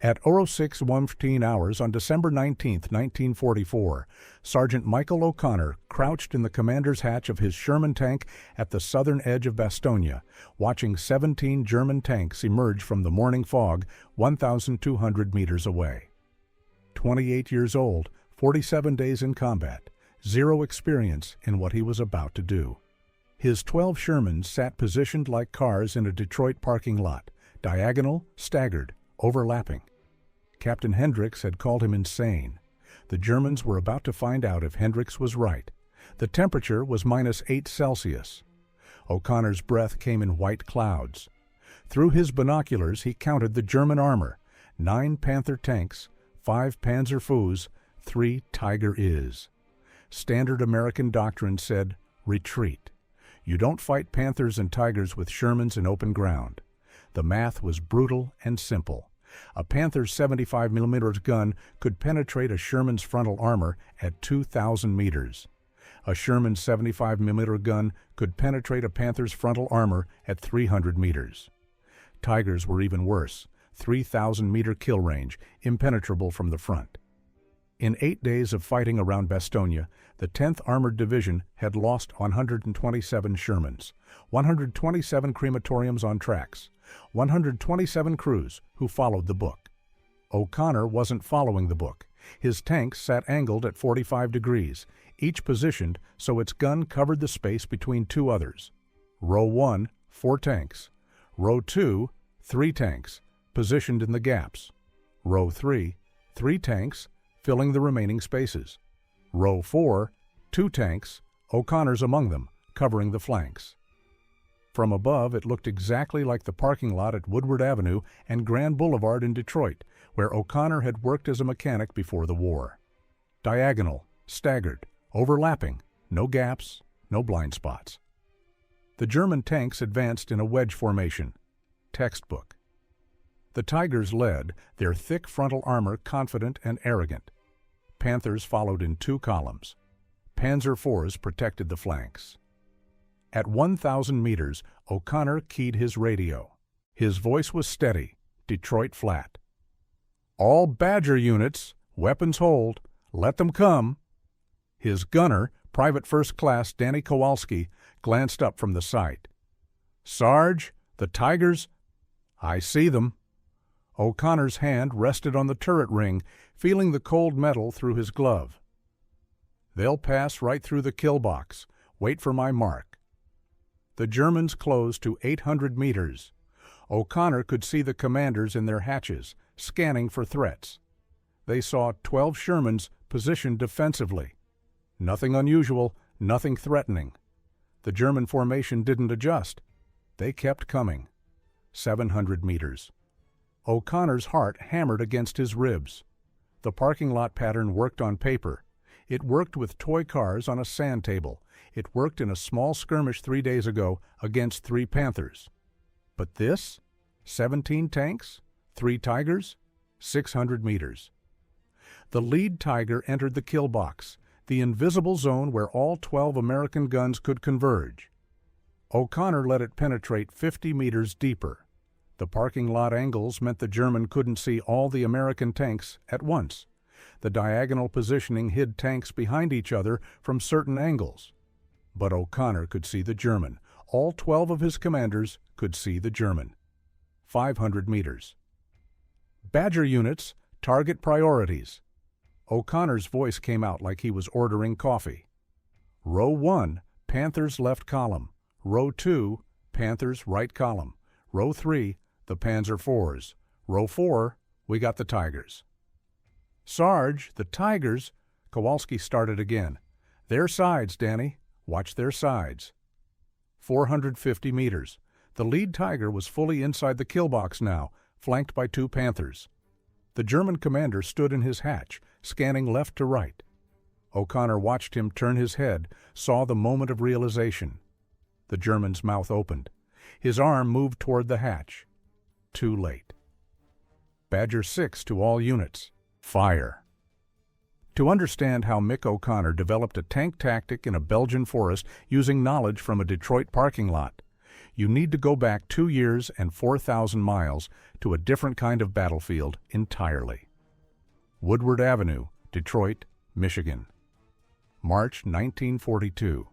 At 06:15 hours on December 19, 1944, Sergeant Michael O'Connor crouched in the commander's hatch of his Sherman tank at the southern edge of Bastogne, watching 17 German tanks emerge from the morning fog 1,200 meters away. 28 years old, 47 days in combat, zero experience in what he was about to do. His 12 Shermans sat positioned like cars in a Detroit parking lot, diagonal, staggered, overlapping. Captain Hendricks had called him insane. The Germans were about to find out if Hendricks was right. The temperature was -8 Celsius. O'Connor's breath came in white clouds. Through his binoculars he counted the German armor: 9 Panther tanks, 5 Panzer IVs, 3 Tiger IVs. Standard American doctrine said, retreat. You don't fight Panthers and Tigers with Shermans in open ground. The math was brutal and simple. A Panther's 75mm gun could penetrate a Sherman's frontal armor at 2,000 meters. A Sherman's 75mm gun could penetrate a Panther's frontal armor at 300 meters. Tigers were even worse, 3,000-meter kill range, impenetrable from the front. In 8 days of fighting around Bastogne, the 10th Armored Division had lost 127 Shermans, 127 crematoriums on tracks, 127 crews who followed the book. O'Connor wasn't following the book. His tanks sat angled at 45 degrees, each positioned so its gun covered the space between two others. Row 1, 4 tanks. Row 2, 3 tanks, positioned in the gaps. Row 3, 3 tanks, filling the remaining spaces. Row 4, 2 tanks, O'Connor's among them, covering the flanks. From above, it looked exactly like the parking lot at Woodward Avenue and Grand Boulevard in Detroit, where O'Connor had worked as a mechanic before the war. Diagonal, staggered, overlapping, no gaps, no blind spots. The German tanks advanced in a wedge formation. Textbook. The Tigers led, their thick frontal armor confident and arrogant. Panthers followed in 2 columns. Panzer IVs protected the flanks. At 1,000 meters, O'Connor keyed his radio. His voice was steady, Detroit flat. All Badger units, weapons hold, let them come. His gunner, Private First Class Danny Kowalski, glanced up from the sight. Sarge, the Tigers, I see them. O'Connor's hand rested on the turret ring, feeling the cold metal through his glove. They'll pass right through the kill box. Wait for my mark. The Germans closed to 800 meters. O'Connor could see the commanders in their hatches, scanning for threats. They saw 12 Shermans positioned defensively. Nothing unusual, nothing threatening. The German formation didn't adjust. They kept coming. 700 meters. O'Connor's heart hammered against his ribs. The parking lot pattern worked on paper. It worked with toy cars on a sand table. It worked in a small skirmish 3 days ago against 3 Panthers. But this? 17 tanks? 3 Tigers? 600 meters. The lead Tiger entered the kill box, the invisible zone where all 12 American guns could converge. O'Connor let it penetrate 50 meters deeper. The parking lot angles meant the German couldn't see all the American tanks at once. The diagonal positioning hid tanks behind each other from certain angles. But O'Connor could see the German. All 12 of his commanders could see the German. 500 meters. Badger units, target priorities. O'Connor's voice came out like he was ordering coffee. Row 1, Panthers left column. Row 2, Panthers right column. Row 3, the Panzer IVs. Row 4, we got the Tigers. Sarge, the Tigers, Kowalski started again. Their sides, Danny. Watch their sides. 450 meters. The lead Tiger was fully inside the kill box now, flanked by 2 Panthers. The German commander stood in his hatch, scanning left to right. O'Connor watched him turn his head, saw the moment of realization. The German's mouth opened. His arm moved toward the hatch. Too late. Badger 6 to all units. Fire. To understand how Mick O'Connor developed a tank tactic in a Belgian forest using knowledge from a Detroit parking lot, You need to go back 2 years and 4,000 miles to a different kind of battlefield entirely. Woodward Avenue, Detroit, Michigan. March 1942.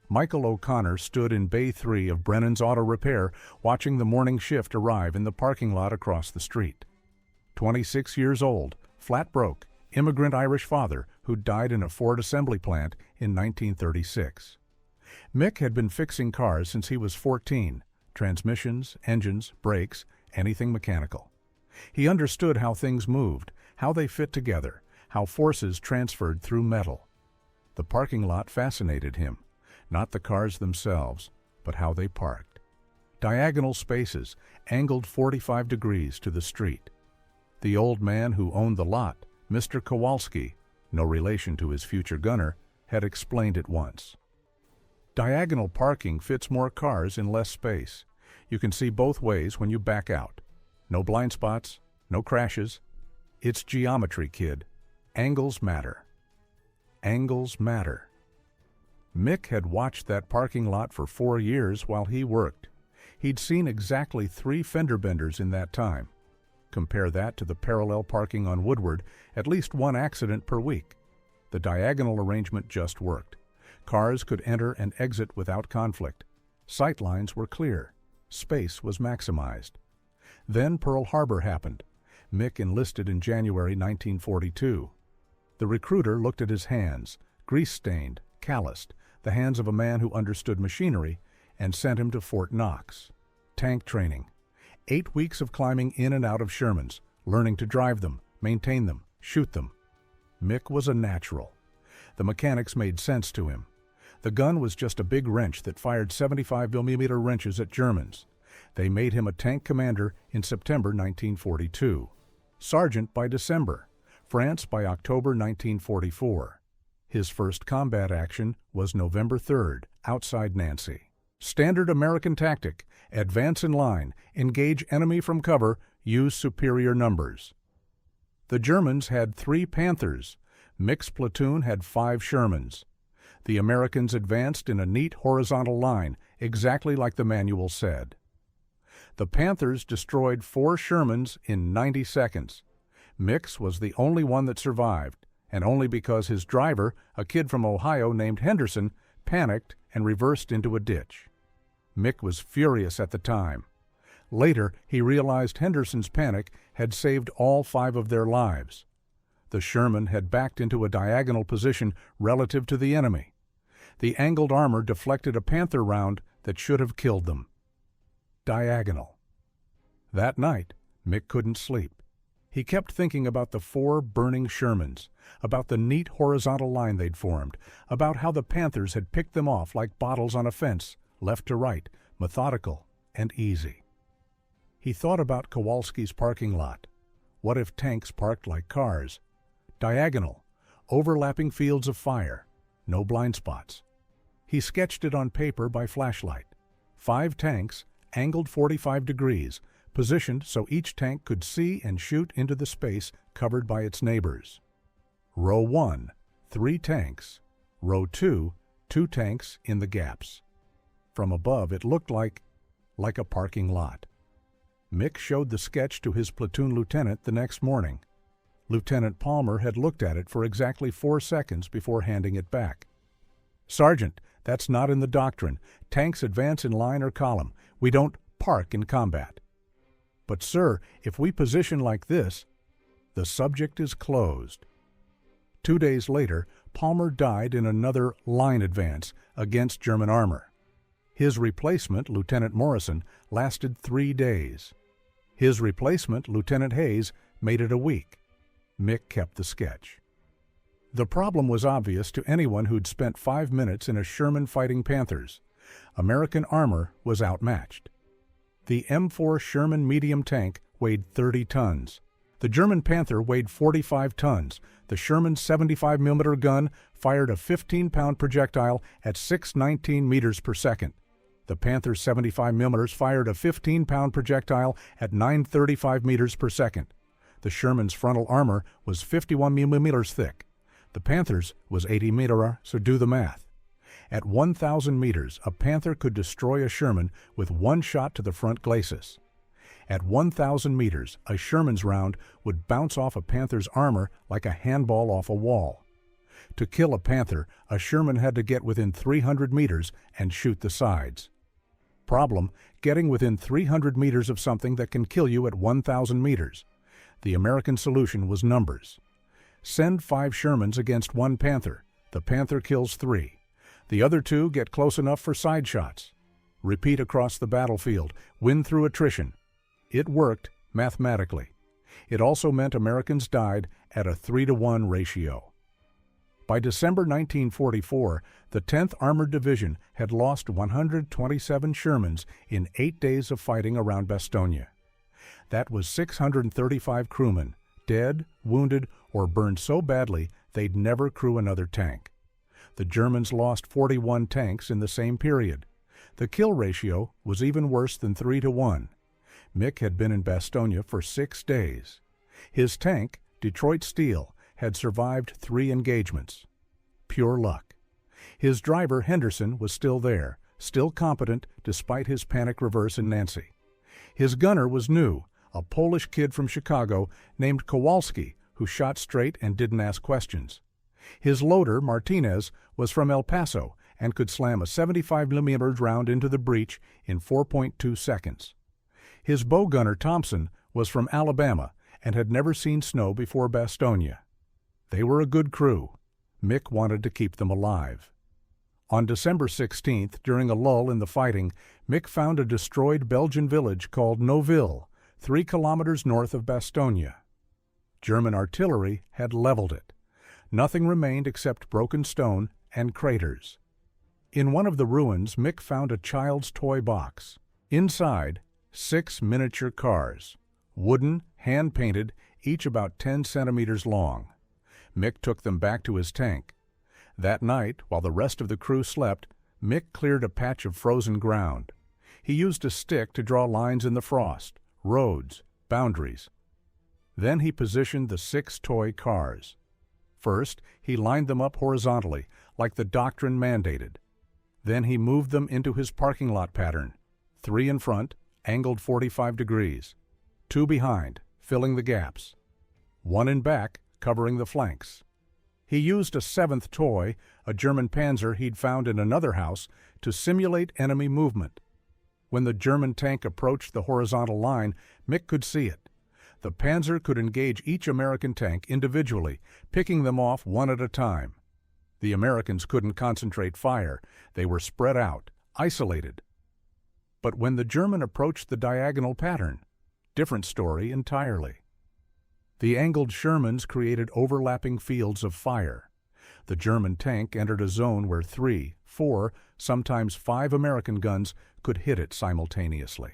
Michael O'Connor stood in Bay 3 of Brennan's Auto Repair watching the morning shift arrive in the parking lot across the street. 26 years old, flat broke, immigrant Irish father who died in a Ford assembly plant in 1936. Mick had been fixing cars since he was 14, transmissions, engines, brakes, anything mechanical. He understood how things moved, how they fit together, how forces transferred through metal. The parking lot fascinated him, not the cars themselves, but how they parked. Diagonal spaces, angled 45 degrees to the street. The old man who owned the lot, Mr. Kowalski, no relation to his future gunner, had explained it once. Diagonal parking fits more cars in less space. You can see both ways when you back out. No blind spots, no crashes. It's geometry, kid. Angles matter. Angles matter. Mick had watched that parking lot for 4 years while he worked. He'd seen exactly 3 fender benders in that time. Compare that to the parallel parking on Woodward, at least 1 accident per week. The diagonal arrangement just worked. Cars could enter and exit without conflict. Sight lines were clear. Space was maximized. Then Pearl Harbor happened. Mick enlisted in January 1942. The recruiter looked at his hands, grease-stained, calloused, the hands of a man who understood machinery, and sent him to Fort Knox. Tank training. 8 weeks of climbing in and out of Shermans, learning to drive them, maintain them, shoot them. Mick was a natural. The mechanics made sense to him. The gun was just a big wrench that fired 75mm wrenches at Germans. They made him a tank commander in September 1942. Sergeant by December. France by October 1944. His first combat action was November 3rd, outside Nancy. Standard American tactic: advance in line, engage enemy from cover, use superior numbers. The Germans had 3 Panthers. Mick's platoon had 5 Shermans. The Americans advanced in a neat horizontal line, exactly like the manual said. The Panthers destroyed 4 Shermans in 90 seconds. Mick's was the only one that survived, and only because his driver, a kid from Ohio named Henderson, panicked and reversed into a ditch. Mick was furious at the time. Later, he realized Henderson's panic had saved all 5 of their lives. The Sherman had backed into a diagonal position relative to the enemy. The angled armor deflected a Panther round that should have killed them. Diagonal. That night, Mick couldn't sleep. He kept thinking about the 4 burning Shermans, about the neat horizontal line they'd formed, about how the Panthers had picked them off like bottles on a fence, left to right, methodical and easy. He thought about Kowalski's parking lot. What if tanks parked like cars? Diagonal, overlapping fields of fire, no blind spots. He sketched it on paper by flashlight. 5 tanks, angled 45 degrees, positioned so each tank could see and shoot into the space covered by its neighbors. Row 1, 3 tanks. Row 2, 2 tanks in the gaps. From above, it looked like a parking lot. Mick showed the sketch to his platoon lieutenant the next morning. Lieutenant Palmer had looked at it for exactly 4 seconds before handing it back. "Sergeant, that's not in the doctrine. Tanks advance in line or column. We don't park in combat." "But sir, if we position like this..." The subject is closed. 2 days later, Palmer died in another line advance against German armor. His replacement, Lieutenant Morrison, lasted 3 days. His replacement, Lieutenant Hayes, made it a week. Mick kept the sketch. The problem was obvious to anyone who'd spent 5 minutes in a Sherman fighting Panthers. American armor was outmatched. The M4 Sherman medium tank weighed 30 tons. The German Panther weighed 45 tons. The Sherman 75mm gun fired a 15-pound projectile at 619 meters per second. The Panther 75mm fired a 15-pound projectile at 935 meters per second. The Sherman's frontal armor was 51mm thick. The Panther's was 80mm, so do the math. At 1,000 meters, a Panther could destroy a Sherman with one shot to the front glacis. At 1,000 meters, a Sherman's round would bounce off a Panther's armor like a handball off a wall. To kill a Panther, a Sherman had to get within 300 meters and shoot the sides. Problem: getting within 300 meters of something that can kill you at 1,000 meters. The American solution was numbers. Send 5 Shermans against 1 Panther. The Panther kills 3. The other 2 get close enough for side shots. Repeat across the battlefield. Win through attrition. It worked mathematically. It also meant Americans died at a 3-to-1 ratio. By December 1944, the 10th Armored Division had lost 127 Shermans in 8 days of fighting around Bastogne. That was 635 crewmen, dead, wounded, or burned so badly they'd never crew another tank. The Germans lost 41 tanks in the same period. The kill ratio was even worse than 3-to-1. Mick had been in Bastogne for 6 days. His tank, Detroit Steel, had survived 3 engagements. Pure luck. His driver, Henderson, was still there, still competent despite his panic reverse in Nancy. His gunner was new, a Polish kid from Chicago named Kowalski, who shot straight and didn't ask questions. His loader, Martinez, was from El Paso and could slam a 75mm round into the breech in 4.2 seconds. His bow gunner, Thompson, was from Alabama and had never seen snow before Bastogne. They were a good crew. Mick wanted to keep them alive. On December 16th, during a lull in the fighting, Mick found a destroyed Belgian village called Neuville, 3 kilometers north of Bastogne. German artillery had leveled it. Nothing remained except broken stone and craters. In one of the ruins, Mick found a child's toy box. Inside, 6 miniature cars, wooden, hand-painted, each about 10 centimeters long. Mick took them back to his tank. That night, while the rest of the crew slept, Mick cleared a patch of frozen ground. He used a stick to draw lines in the frost, roads, boundaries. Then he positioned the 6 toy cars. First, he lined them up horizontally, like the doctrine mandated. Then he moved them into his parking lot pattern, 3 in front, angled 45 degrees, 2 behind, filling the gaps, 1 in back, covering the flanks. He used a 7th toy, a German Panzer he'd found in another house, to simulate enemy movement. When the German tank approached the horizontal line, Mick could see it. The Panzer could engage each American tank individually, picking them off one at a time. The Americans couldn't concentrate fire. They were spread out, isolated. But when the German approached the diagonal pattern, different story entirely. The angled Shermans created overlapping fields of fire. The German tank entered a zone where 3, 4, sometimes 5 American guns could hit it simultaneously.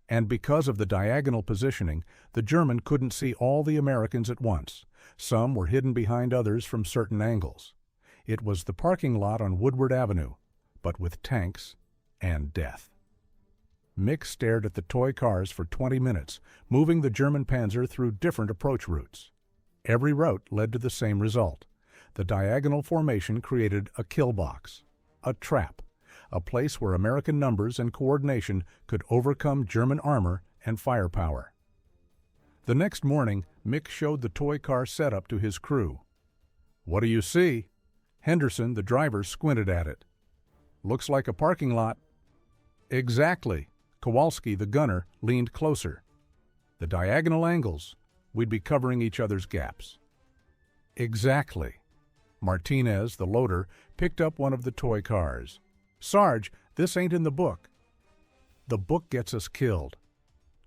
And because of the diagonal positioning, the German couldn't see all the Americans at once. Some were hidden behind others from certain angles. It was the parking lot on Woodward Avenue, but with tanks and death. Mick stared at the toy cars for 20 minutes, moving the German Panzer through different approach routes. Every route led to the same result. The diagonal formation created a kill box, a trap, a place where American numbers and coordination could overcome German armor and firepower. The next morning, Mick showed the toy car setup to his crew. "What do you see?" Henderson, the driver, squinted at it. "Looks like a parking lot." "Exactly." Kowalski, the gunner, leaned closer. "The diagonal angles. We'd be covering each other's gaps." "Exactly." Martinez, the loader, picked up one of the toy cars. "Sarge, this ain't in the book." "The book gets us killed."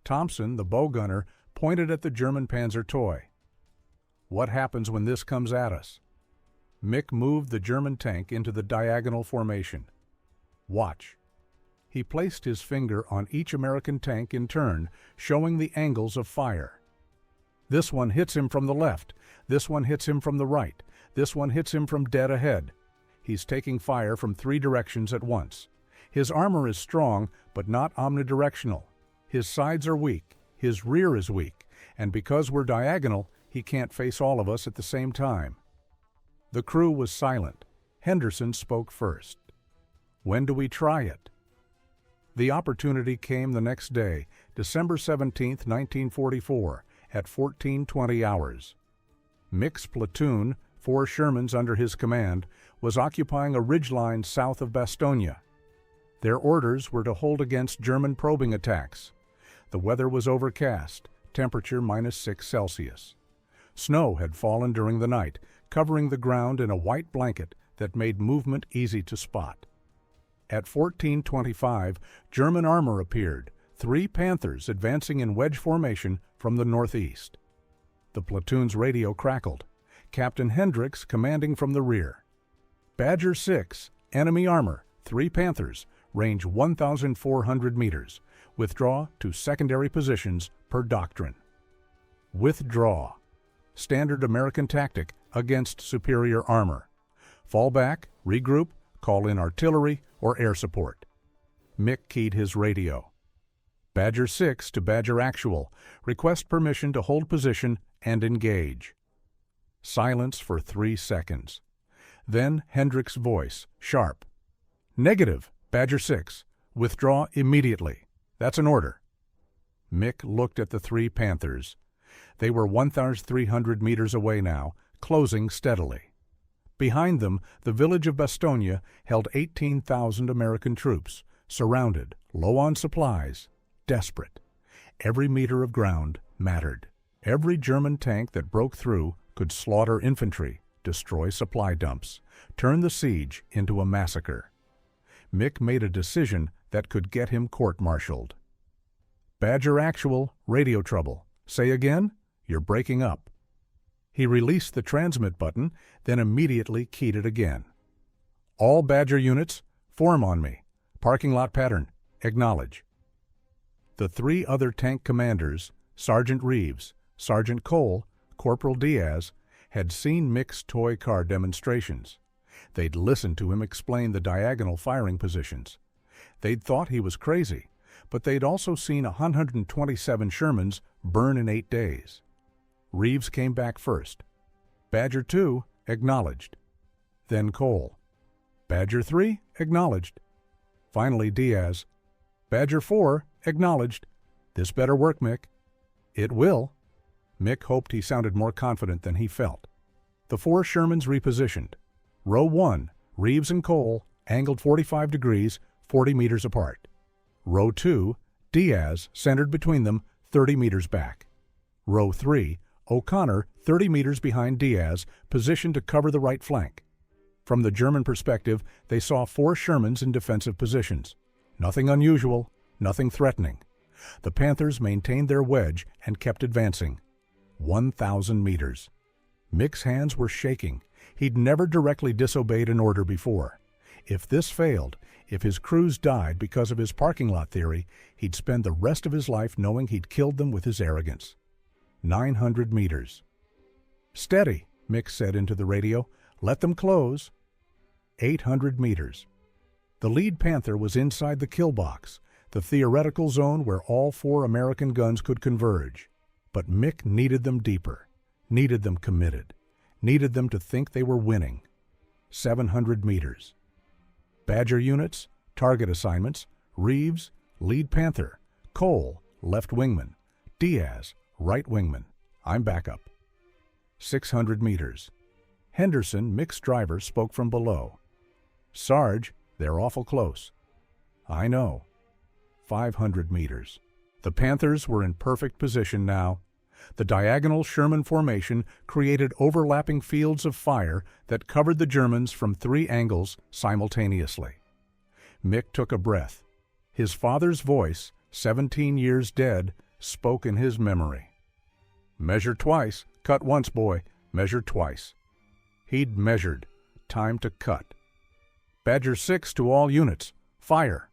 Thompson, the bow gunner, pointed at the German Panzer toy. "What happens when this comes at us?" Mick moved the German tank into the diagonal formation. "Watch." He placed his finger on each American tank in turn, showing the angles of fire. This one hits him from the left, this one hits him from the right, this one hits him from dead ahead. He's taking fire from 3 directions at once. His armor is strong, but not omnidirectional. His sides are weak, his rear is weak, and because we're diagonal, he can't face all of us at the same time. The crew was silent. Henderson spoke first. "When do we try it?" The opportunity came the next day, December 17, 1944, at 14:20 hours. Mick's platoon, 4 Shermans under his command, was occupying a ridgeline south of Bastogne. Their orders were to hold against German probing attacks. The weather was overcast, temperature -6°C. Snow had fallen during the night, covering the ground in a white blanket that made movement easy to spot. At 14:25, German armor appeared, 3 Panthers advancing in wedge formation from the northeast. The platoon's radio crackled. Captain Hendricks commanding from the rear. Badger 6, enemy armor, 3 Panthers, range 1,400 meters. Withdraw to secondary positions per doctrine. Withdraw. Standard American tactic against superior armor. Fall back, regroup, call in artillery or air support. Mick keyed his radio. Badger 6 to Badger Actual. Request permission to hold position and engage. Silence for 3 seconds. Then Hendricks' voice, sharp. "Negative, Badger 6. Withdraw immediately. That's an order." Mick looked at the 3 Panthers. They were 1,300 meters away now, closing steadily. Behind them, the village of Bastogne held 18,000 American troops, surrounded, low on supplies, desperate. Every meter of ground mattered. Every German tank that broke through could slaughter infantry, destroy supply dumps, turn the siege into a massacre. Mick made a decision that could get him court-martialed. "Badger Actual, radio trouble. Say again? You're breaking up." He released the transmit button, then immediately keyed it again. "All Badger units, form on me. Parking lot pattern. Acknowledge." The 3 other tank commanders, Sergeant Reeves, Sergeant Cole, Corporal Diaz, had seen Mick's toy car demonstrations. They'd listened to him explain the diagonal firing positions. They'd thought he was crazy, but they'd also seen 127 Shermans burn in 8 days. Reeves came back first. Badger 2 acknowledged. Then Cole. Badger 3 acknowledged. Finally Diaz. Badger 4 acknowledged. "This better work, Mick." "It will." Mick hoped he sounded more confident than he felt. The 4 Shermans repositioned. Row 1, Reeves and Cole, angled 45 degrees, 40 meters apart. Row 2, Diaz, centered between them, 30 meters back. Row 3, O'Connor, 30 meters behind Diaz, positioned to cover the right flank. From the German perspective, they saw 4 Shermans in defensive positions. Nothing unusual, nothing threatening. The Panthers maintained their wedge and kept advancing. 1,000 meters. Mick's hands were shaking. He'd never directly disobeyed an order before. If this failed, if his crews died because of his parking lot theory, he'd spend the rest of his life knowing he'd killed them with his arrogance. 900 meters. "Steady," Mick said into the radio. "Let them close." 800 meters. The lead Panther was inside the kill box, the theoretical zone where all 4 American guns could converge. But Mick needed them deeper, needed them committed, needed them to think they were winning. 700 meters. Badger units, target assignments, Reeves, lead Panther, Cole, left wingman, Diaz, right wingman. I'm backup. 600 meters. Henderson, Mick's driver, spoke from below. "Sarge, they're awful close." "I know." 500 meters. The Panthers were in perfect position now. The diagonal Sherman formation created overlapping fields of fire that covered the Germans from 3 angles simultaneously. Mick took a breath. His father's voice, 17 years dead, spoke in his memory. "Measure twice, cut once, boy, measure twice." He'd measured. Time to cut. Badger 6 to all units. Fire.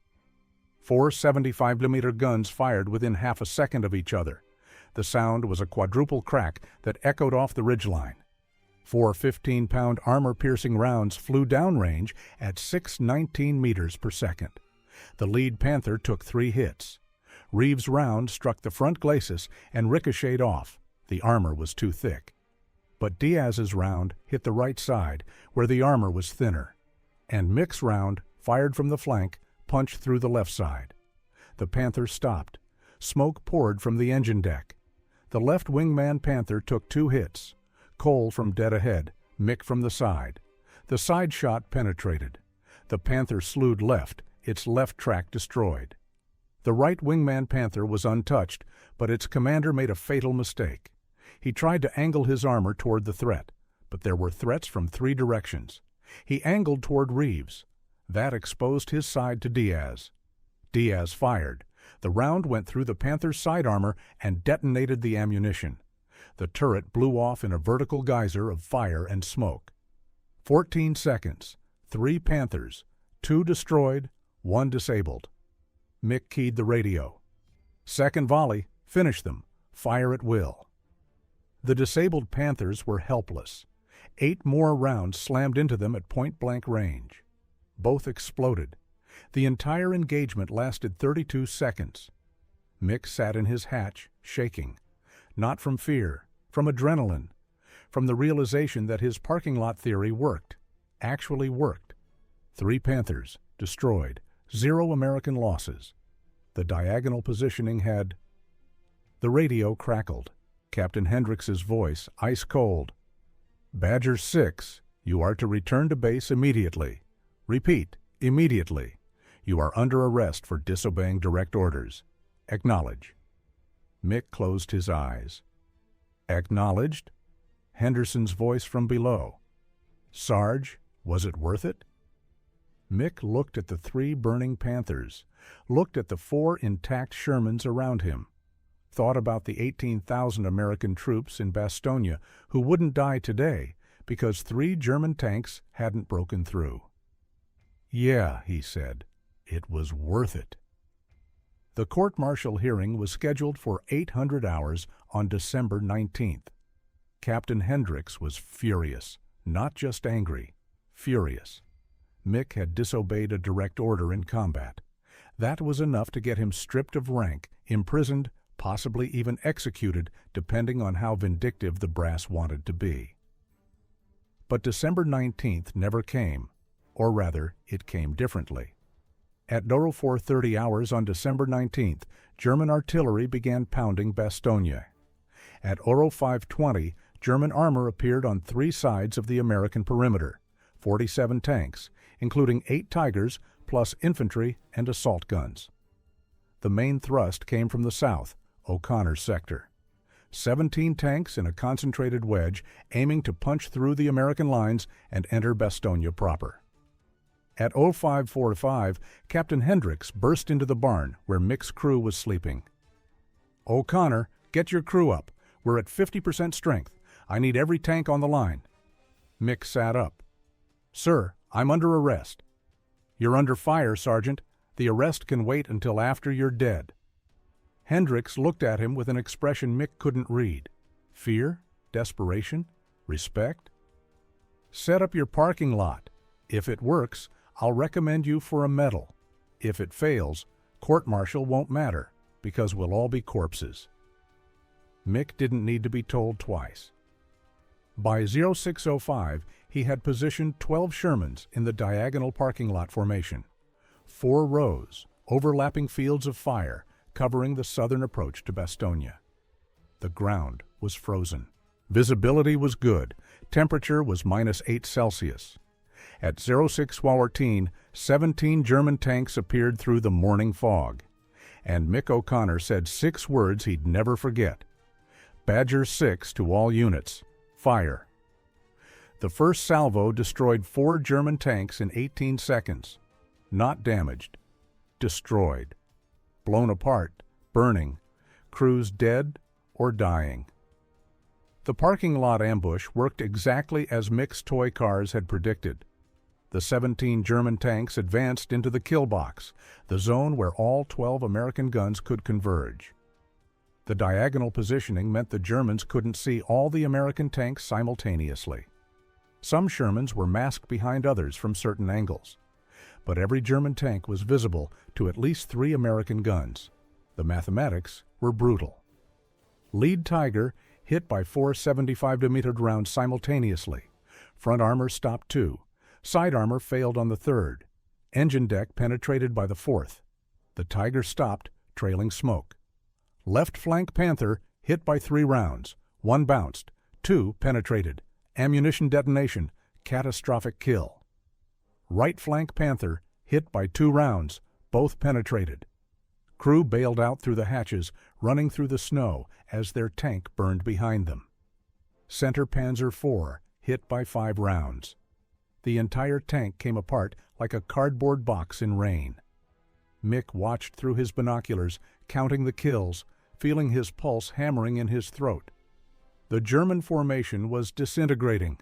4 75mm guns fired within half a second of each other. The sound was a quadruple crack that echoed off the ridgeline. 4 15-pound armor-piercing rounds flew downrange at 619 meters per second. The lead Panther took 3 hits. Reeves' round struck the front glacis and ricocheted off. The armor was too thick. But Diaz's round hit the right side, where the armor was thinner. and Mick's round, fired from the flank, punched through the left side. The Panther stopped. Smoke poured from the engine deck. The left wingman Panther took 2 hits. Cole from dead ahead, Mick from the side. The side shot penetrated. The Panther slewed left, its left track destroyed. The right wingman Panther was untouched, but its commander made a fatal mistake. He tried to angle his armor toward the threat, but there were threats from 3 directions. He angled toward Reeves. That exposed his side to Diaz. Diaz fired. The round went through the Panther's side armor and detonated the ammunition. The turret blew off in a vertical geyser of fire and smoke. 14 seconds. 3 Panthers. 2 destroyed, 1 disabled. Mick keyed the radio. Second volley. Finish them. Fire at will. The disabled Panthers were helpless. 8 more rounds slammed into them at point-blank range. Both exploded. The entire engagement lasted 32 seconds. Mick sat in his hatch, shaking. Not from fear, from adrenaline, from the realization that his parking lot theory worked, actually worked. 3 Panthers, destroyed, 0 American losses. The diagonal positioning had... The radio crackled. Captain Hendricks's voice, ice cold. Badger 6, you are to return to base immediately. Repeat, immediately. You are under arrest for disobeying direct orders. Acknowledge. Mick closed his eyes. Acknowledged? Henderson's voice from below. Sarge, was it worth it? Mick looked at the 3 burning Panthers, looked at the 4 intact Shermans around him, thought about the 18,000 American troops in Bastogne who wouldn't die today because 3 German tanks hadn't broken through. Yeah, he said, it was worth it. The court-martial hearing was scheduled for 800 hours on December 19th. Captain Hendricks was furious, not just angry, furious. Mick had disobeyed a direct order in combat. That was enough to get him stripped of rank, imprisoned, possibly even executed, depending on how vindictive the brass wanted to be. But December 19th never came, or rather, it came differently. At 04:30 hours on December 19th, German artillery began pounding Bastogne. At 05:20, German armor appeared on 3 sides of the American perimeter, 47 tanks, including 8 Tigers, plus infantry and assault guns. The main thrust came from the south, O'Connor's sector. 17 tanks in a concentrated wedge aiming to punch through the American lines and enter Bastogne proper. At 05:45, Captain Hendricks burst into the barn where Mick's crew was sleeping. O'Connor, get your crew up. We're at 50% strength. I need every tank on the line. Mick sat up. Sir, I'm under arrest. You're under fire, Sergeant. The arrest can wait until after you're dead. Hendricks looked at him with an expression Mick couldn't read. Fear? Desperation? Respect? Set up your parking lot. If it works, I'll recommend you for a medal. If it fails, court-martial won't matter, because we'll all be corpses. Mick didn't need to be told twice. By 06:05, he had positioned 12 Shermans in the diagonal parking lot formation. 4 rows, overlapping fields of fire, covering the southern approach to Bastogne. The ground was frozen. Visibility was good. Temperature was -8 Celsius. At 06:14, 17 German tanks appeared through the morning fog. And Mick O'Connor said 6 words he'd never forget. Badger 6 to all units. Fire. The first salvo destroyed 4 German tanks in 18 seconds. Not damaged. Destroyed. Blown apart. Burning. Crews dead or dying. The parking lot ambush worked exactly as Mick's toy cars had predicted. The 17 German tanks advanced into the kill box, the zone where all 12 American guns could converge. The diagonal positioning meant the Germans couldn't see all the American tanks simultaneously. Some Shermans were masked behind others from certain angles. But every German tank was visible to at least 3 American guns. The mathematics were brutal. Lead Tiger hit by 4 75mm rounds simultaneously. Front armor stopped too. Side armor failed on the 3rd. Engine deck penetrated by the 4th. The Tiger stopped, trailing smoke. Left flank Panther hit by 3 rounds. 1 bounced. 2 penetrated. Ammunition detonation. Catastrophic kill. Right flank Panther hit by 2 rounds. Both penetrated. Crew bailed out through the hatches, running through the snow as their tank burned behind them. Center Panzer IV hit by 5 rounds. The entire tank came apart like a cardboard box in rain. Mick watched through his binoculars, counting the kills, feeling his pulse hammering in his throat. The German formation was disintegrating.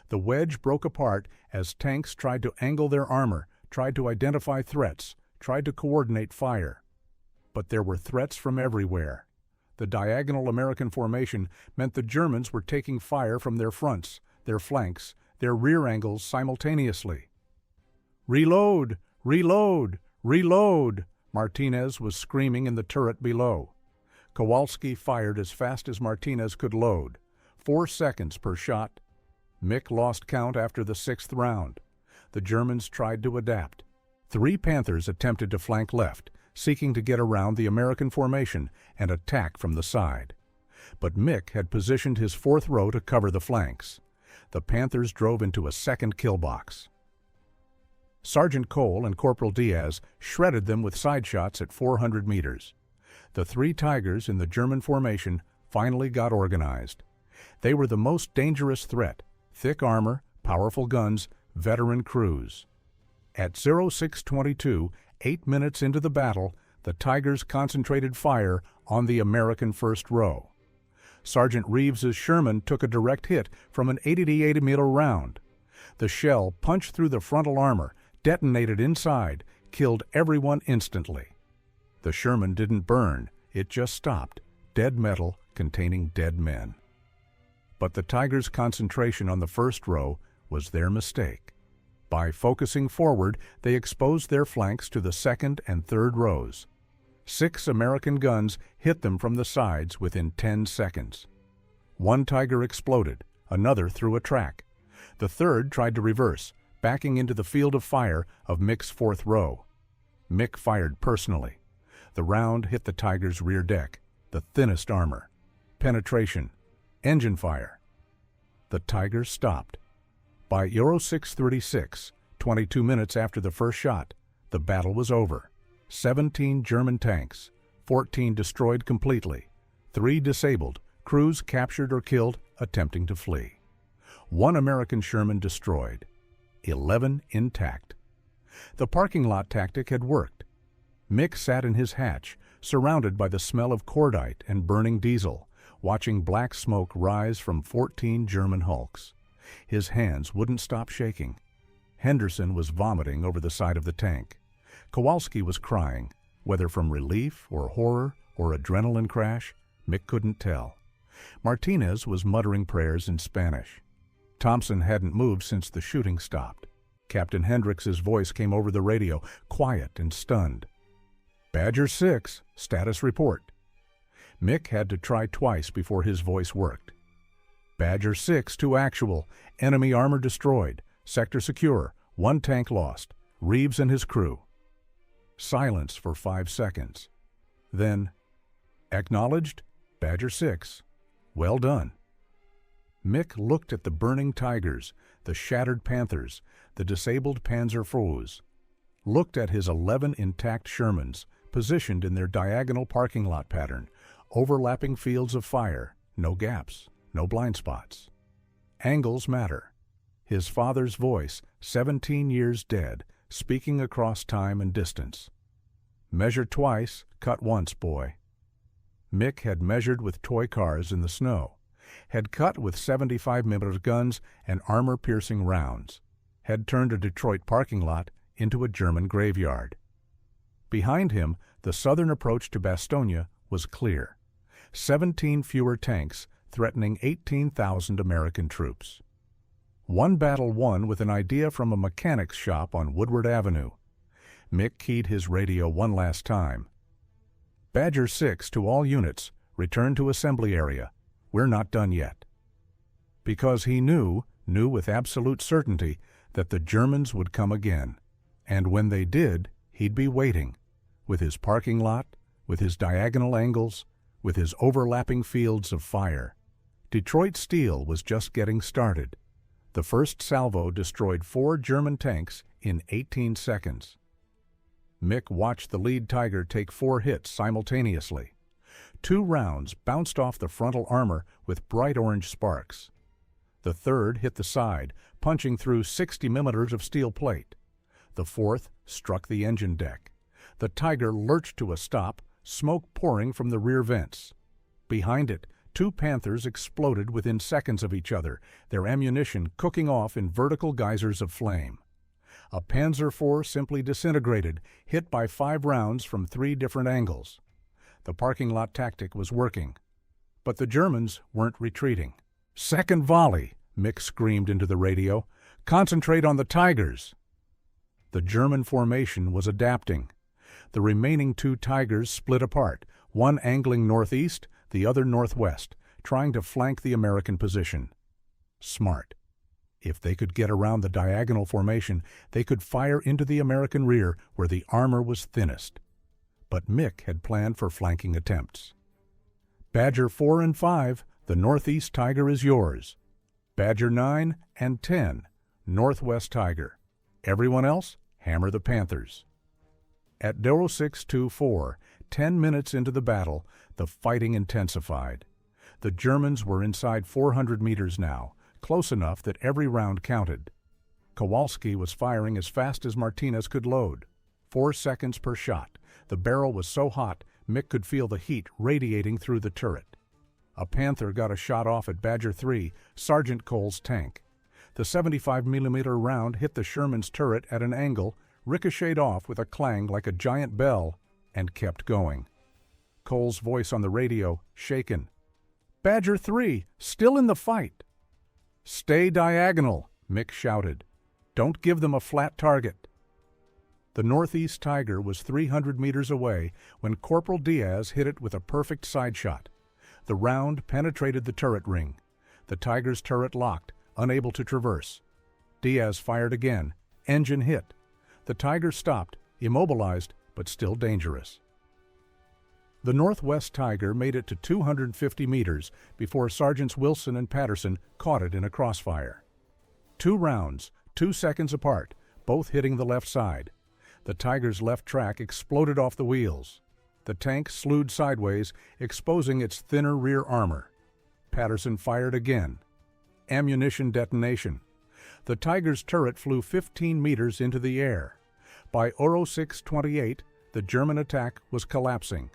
The wedge broke apart as tanks tried to angle their armor, tried to identify threats, tried to coordinate fire. But there were threats from everywhere. The diagonal American formation meant the Germans were taking fire from their fronts, their flanks, their rear angles simultaneously. "Reload! Reload! Reload!" Martinez was screaming in the turret below. Kowalski fired as fast as Martinez could load. 4 seconds per shot. Mick lost count after the 6th round. The Germans tried to adapt. 3 Panthers attempted to flank left, seeking to get around the American formation and attack from the side. But Mick had positioned his 4th row to cover the flanks. The Panthers drove into a second kill box. Sergeant Cole and Corporal Diaz shredded them with side shots at 400 meters. The 3 Tigers in the German formation finally got organized. They were the most dangerous threat: thick armor, powerful guns, veteran crews. At 06:22, 8 minutes into the battle, the Tigers concentrated fire on the American first row. Sergeant Reeves's Sherman took a direct hit from an 80-80 round. The shell punched through the frontal armor, detonated inside, killed everyone instantly. The Sherman didn't burn, it just stopped, dead metal containing dead men. But the Tigers' concentration on the first row was their mistake. By focusing forward, they exposed their flanks to the 2nd and 3rd rows. 6 American guns hit them from the sides within 10 seconds. 1 Tiger exploded, another threw a track. The 3rd tried to reverse, backing into the field of fire of Mick's 4th row. Mick fired personally. The round hit the Tiger's rear deck, the thinnest armor. Penetration. Engine fire. The Tigers stopped. By 06:36, 22 minutes after the first shot, the battle was over. 17 German tanks, 14 destroyed completely, 3 disabled, crews captured or killed attempting to flee. 1 American Sherman destroyed, 11 intact. The parking lot tactic had worked. Mick sat in his hatch, surrounded by the smell of cordite and burning diesel, watching black smoke rise from 14 German hulks. His hands wouldn't stop shaking. Henderson was vomiting over the side of the tank. Kowalski was crying, whether from relief or horror or adrenaline crash, Mick couldn't tell. Martinez was muttering prayers in Spanish. Thompson hadn't moved since the shooting stopped. Captain Hendricks's voice came over the radio, quiet and stunned. "Badger 6, status report." Mick had to try twice before his voice worked. "Badger 6 to actual. Enemy armor destroyed. Sector secure. 1 tank lost. Reeves and his crew." Silence for 5 seconds. Then, "Acknowledged. Badger 6. Well done." Mick looked at the burning Tigers, the shattered Panthers, the disabled Panzer IVs. Looked at his 11 intact Shermans, positioned in their diagonal parking lot pattern, overlapping fields of fire, no gaps, no blind spots. Angles matter. His father's voice, 17 years dead, speaking across time and distance. "Measure twice, cut once, boy." Mick had measured with toy cars in the snow, had cut with 75mm guns and armor-piercing rounds, had turned a Detroit parking lot into a German graveyard. Behind him, the southern approach to Bastogne was clear. 17 fewer tanks threatening 18,000 American troops. One battle won with an idea from a mechanic's shop on Woodward Avenue. Mick keyed his radio one last time. "Badger 6 to all units, return to assembly area. We're not done yet." Because he knew with absolute certainty, that the Germans would come again. And when they did, he'd be waiting, with his parking lot, with his diagonal angles, with his overlapping fields of fire. Detroit Steel was just getting started. The first salvo destroyed 4 German tanks in 18 seconds. Mick watched the lead Tiger take 4 hits simultaneously. 2 rounds bounced off the frontal armor with bright orange sparks. The third hit the side, punching through 60 millimeters of steel plate. The fourth struck the engine deck. The Tiger lurched to a stop, smoke pouring from the rear vents. Behind it, 2 Panthers exploded within seconds of each other, their ammunition cooking off in vertical geysers of flame. A Panzer IV simply disintegrated, hit by 5 rounds from 3 different angles. The parking lot tactic was working. But the Germans weren't retreating. "Second volley," Mick screamed into the radio. "Concentrate on the Tigers." The German formation was adapting. The remaining 2 Tigers split apart, one angling northeast, the other northwest, trying to flank the American position. Smart. If they could get around the diagonal formation, they could fire into the American rear where the armor was thinnest. But Mick had planned for flanking attempts. Badger 4 and 5, the Northeast Tiger is yours. Badger 9 and 10, Northwest Tiger. Everyone else, hammer the Panthers. At 0624, 10 minutes into the battle, the fighting intensified. The Germans were inside 400 meters now, close enough that every round counted. Kowalski was firing as fast as Martinez could load. 4 seconds per shot. The barrel was so hot, Mick could feel the heat radiating through the turret. A Panther got a shot off at Badger 3, Sergeant Cole's tank. The 75mm round hit the Sherman's turret at an angle, ricocheted off with a clang like a giant bell, and kept going. Cole's voice on the radio, shaken. "Badger 3, still in the fight." "Stay diagonal," Mick shouted. "Don't give them a flat target." The Northeast Tiger was 300 meters away when Corporal Diaz hit it with a perfect side shot. The round penetrated the turret ring. The Tiger's turret locked, unable to traverse. Diaz fired again. Engine hit. The Tiger stopped, immobilized, but still dangerous. The Northwest Tiger made it to 250 meters before Sergeants Wilson and Patterson caught it in a crossfire. 2 rounds, 2 seconds apart, both hitting the left side. The Tiger's left track exploded off the wheels. The tank slewed sideways, exposing its thinner rear armor. Patterson fired again. Ammunition detonation. The Tiger's turret flew 15 meters into the air. By 0628, the German attack was collapsing.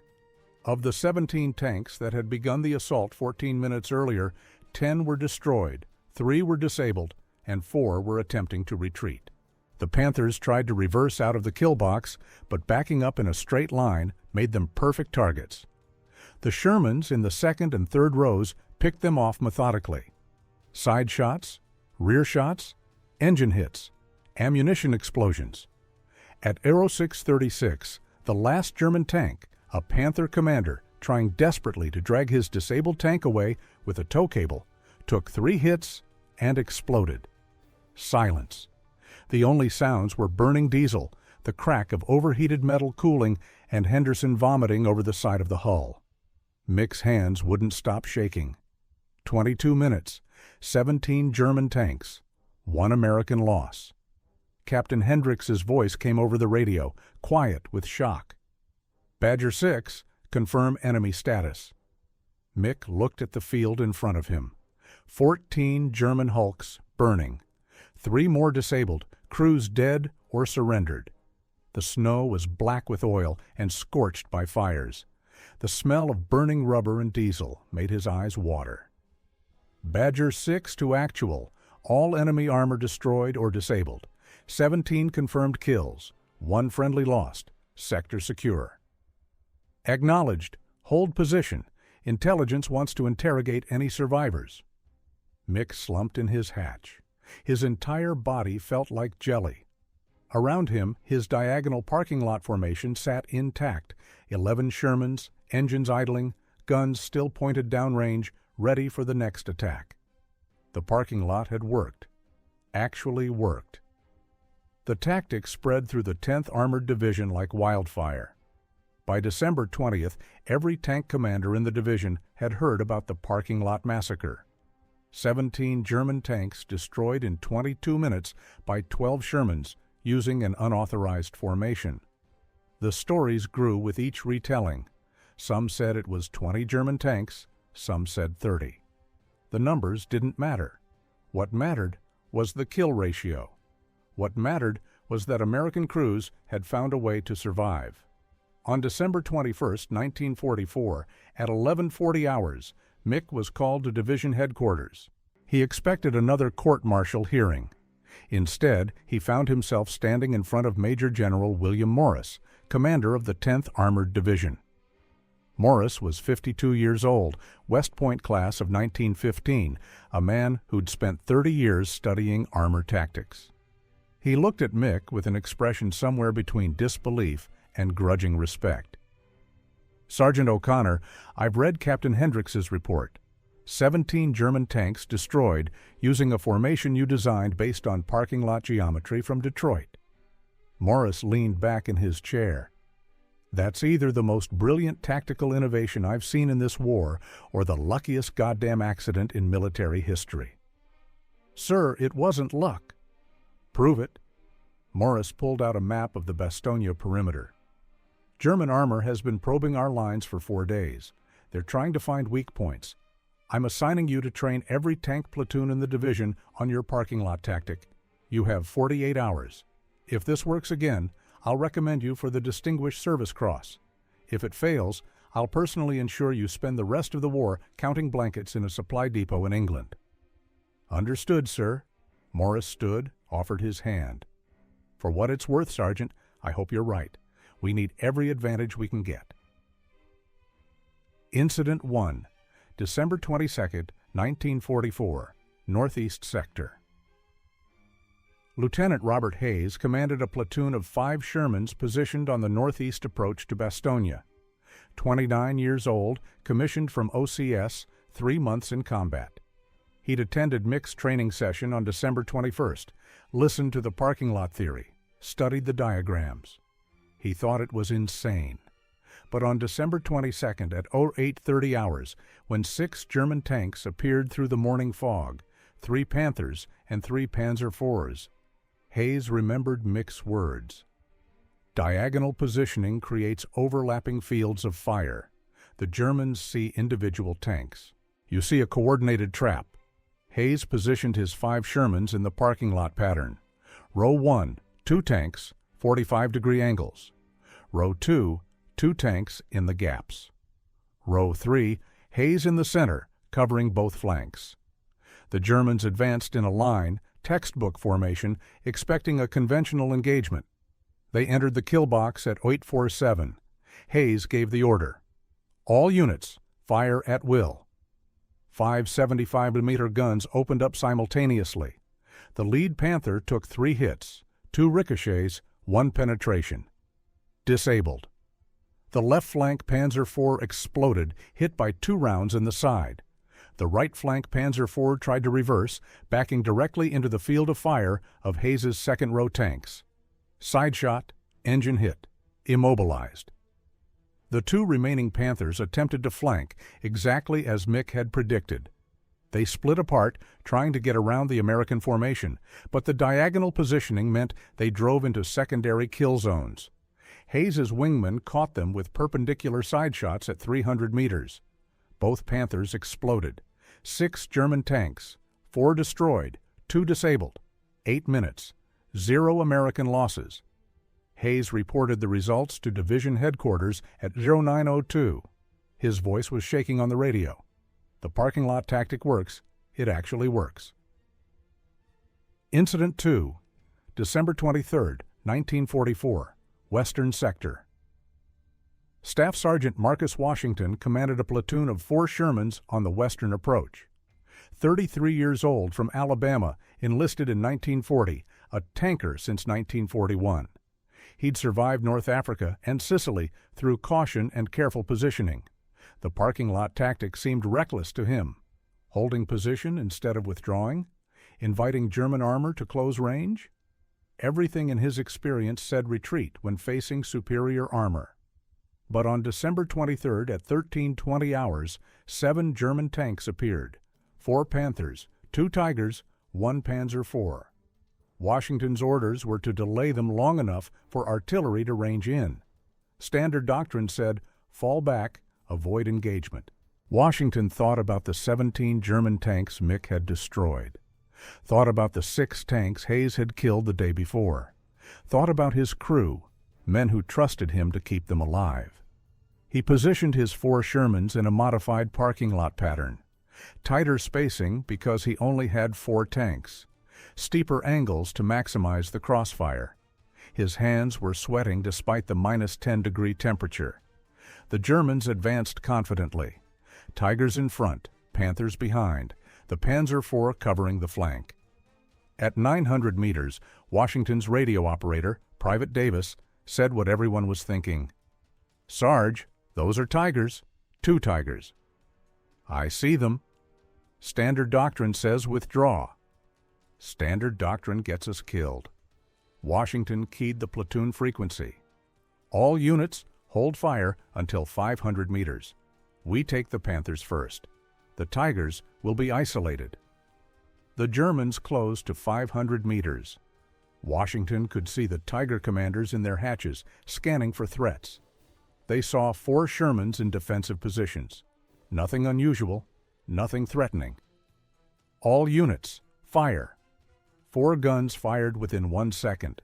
Of the 17 tanks that had begun the assault 14 minutes earlier, 10 were destroyed, 3 were disabled, and 4 were attempting to retreat. The Panthers tried to reverse out of the kill box, but backing up in a straight line made them perfect targets. The Shermans in the second and third rows picked them off methodically. Side shots, rear shots, engine hits, ammunition explosions. At 0636, the last German tank, a Panther commander trying desperately to drag his disabled tank away with a tow cable, took 3 hits and exploded. Silence. The only sounds were burning diesel, the crack of overheated metal cooling, and Henderson vomiting over the side of the hull. Mick's hands wouldn't stop shaking. 22 minutes, 17 German tanks, 1 American loss. Captain Hendricks's voice came over the radio, quiet with shock. "Badger 6, confirm enemy status." Mick looked at the field in front of him. 14 German hulks burning. 3 more disabled, crews dead or surrendered. The snow was black with oil and scorched by fires. The smell of burning rubber and diesel made his eyes water. Badger 6 to actual. All enemy armor destroyed or disabled. 17 confirmed kills. 1 friendly lost. Sector secure. Acknowledged. Hold position. Intelligence wants to interrogate any survivors. Mick slumped in his hatch. His entire body felt like jelly. Around him, his diagonal parking lot formation sat intact, 11 Shermans, engines idling, guns still pointed downrange, ready for the next attack. The parking lot had worked. Actually worked. The tactics spread through the 10th Armored Division like wildfire. By December 20th, every tank commander in the division had heard about the parking lot massacre. 17 German tanks destroyed in 22 minutes by 12 Shermans using an unauthorized formation. The stories grew with each retelling. Some said it was 20 German tanks, some said 30. The numbers didn't matter. What mattered was the kill ratio. What mattered was that American crews had found a way to survive. On December 21, 1944, at 11:40 hours, Mick was called to division headquarters. He expected another court-martial hearing. Instead, he found himself standing in front of Major General William Morris, commander of the 10th Armored Division. Morris was 52 years old, West Point class of 1915, a man who'd spent 30 years studying armor tactics. He looked at Mick with an expression somewhere between disbelief and grudging respect. "Sergeant O'Connor, I've read Captain Hendricks's report. 17 German tanks destroyed using a formation you designed based on parking lot geometry from Detroit." Morris leaned back in his chair. "That's either the most brilliant tactical innovation I've seen in this war or the luckiest goddamn accident in military history." "Sir, it wasn't luck." "Prove it." Morris pulled out a map of the Bastogne perimeter. "German armor has been probing our lines for 4 days. They're trying to find weak points. I'm assigning you to train every tank platoon in the division on your parking lot tactic. You have 48 hours. If this works again, I'll recommend you for the Distinguished Service Cross. If it fails, I'll personally ensure you spend the rest of the war counting blankets in a supply depot in England." "Understood, sir." Morris stood, offered his hand. "For what it's worth, Sergeant, I hope you're right. We need every advantage we can get." Incident 1, December 22, 1944, Northeast Sector. Lieutenant Robert Hayes commanded a platoon of 5 Shermans positioned on the northeast approach to Bastogne. 29 years old, commissioned from OCS, 3 months in combat. He'd attended Mick's training session on December 21st, listened to the parking lot theory, studied the diagrams. He thought it was insane. But on December 22nd at 08:30 hours, when 6 German tanks appeared through the morning fog, 3 Panthers and 3 Panzer IVs, Hayes remembered Mick's words. "Diagonal positioning creates overlapping fields of fire. The Germans see individual tanks. You see a coordinated trap." Hayes positioned his 5 Shermans in the parking lot pattern. Row 1, 2 tanks, 45-degree angles. Row 2, 2 tanks in the gaps. Row 3, Hayes in the center, covering both flanks. The Germans advanced in a line, textbook formation, expecting a conventional engagement. They entered the kill box at 8:47. Hayes gave the order. "All units, fire at will." 5 75mm guns opened up simultaneously. The lead Panther took 3 hits, 2 ricochets, 1 penetration. Disabled. The left flank Panzer IV exploded, hit by 2 rounds in the side. The right flank Panzer IV tried to reverse, backing directly into the field of fire of Hayes's second-row tanks. Side shot, engine hit, immobilized. The 2 remaining Panthers attempted to flank, exactly as Mick had predicted. They split apart, trying to get around the American formation, but the diagonal positioning meant they drove into secondary kill zones. Hayes's wingmen caught them with perpendicular side shots at 300 meters. Both Panthers exploded. 6 German tanks, 4 destroyed, 2 disabled. 8 minutes. 0 American losses. Hayes reported the results to division headquarters at 09:02. His voice was shaking on the radio. "The parking lot tactic works. It actually works." Incident 2, December 23, 1944, Western Sector. Staff Sergeant Marcus Washington commanded a platoon of 4 Shermans on the western approach. 33 years old, from Alabama, enlisted in 1940, a tanker since 1941. He'd survived North Africa and Sicily through caution and careful positioning. The parking lot tactic seemed reckless to him. Holding position instead of withdrawing? Inviting German armor to close range? Everything in his experience said retreat when facing superior armor. But on December 23rd at 13:20 hours, 7 German tanks appeared, 4 Panthers, 2 Tigers, 1 Panzer IV. Washington's orders were to delay them long enough for artillery to range in. Standard doctrine said, fall back, avoid engagement. Washington thought about the 17 German tanks Mick had destroyed. Thought about the 6 tanks Hayes had killed the day before. Thought about his crew, men who trusted him to keep them alive. He positioned his 4 Shermans in a modified parking lot pattern. Tighter spacing because he only had 4 tanks. Steeper angles to maximize the crossfire. His hands were sweating despite the -10-degree temperature. The Germans advanced confidently. Tigers in front, Panthers behind, the Panzer IV covering the flank. At 900 meters, Washington's radio operator, Private Davis, said what everyone was thinking. "Sarge, those are Tigers, 2 Tigers." "I see them." Standard doctrine says withdraw. Standard doctrine gets us killed. Washington keyed the platoon frequency. All units, hold fire until 500 meters. We take the Panthers first. The Tigers will be isolated. The Germans closed to 500 meters. Washington could see the Tiger commanders in their hatches, scanning for threats. They saw 4 Shermans in defensive positions. Nothing unusual, nothing threatening. All units, fire. 4 guns fired within 1 second.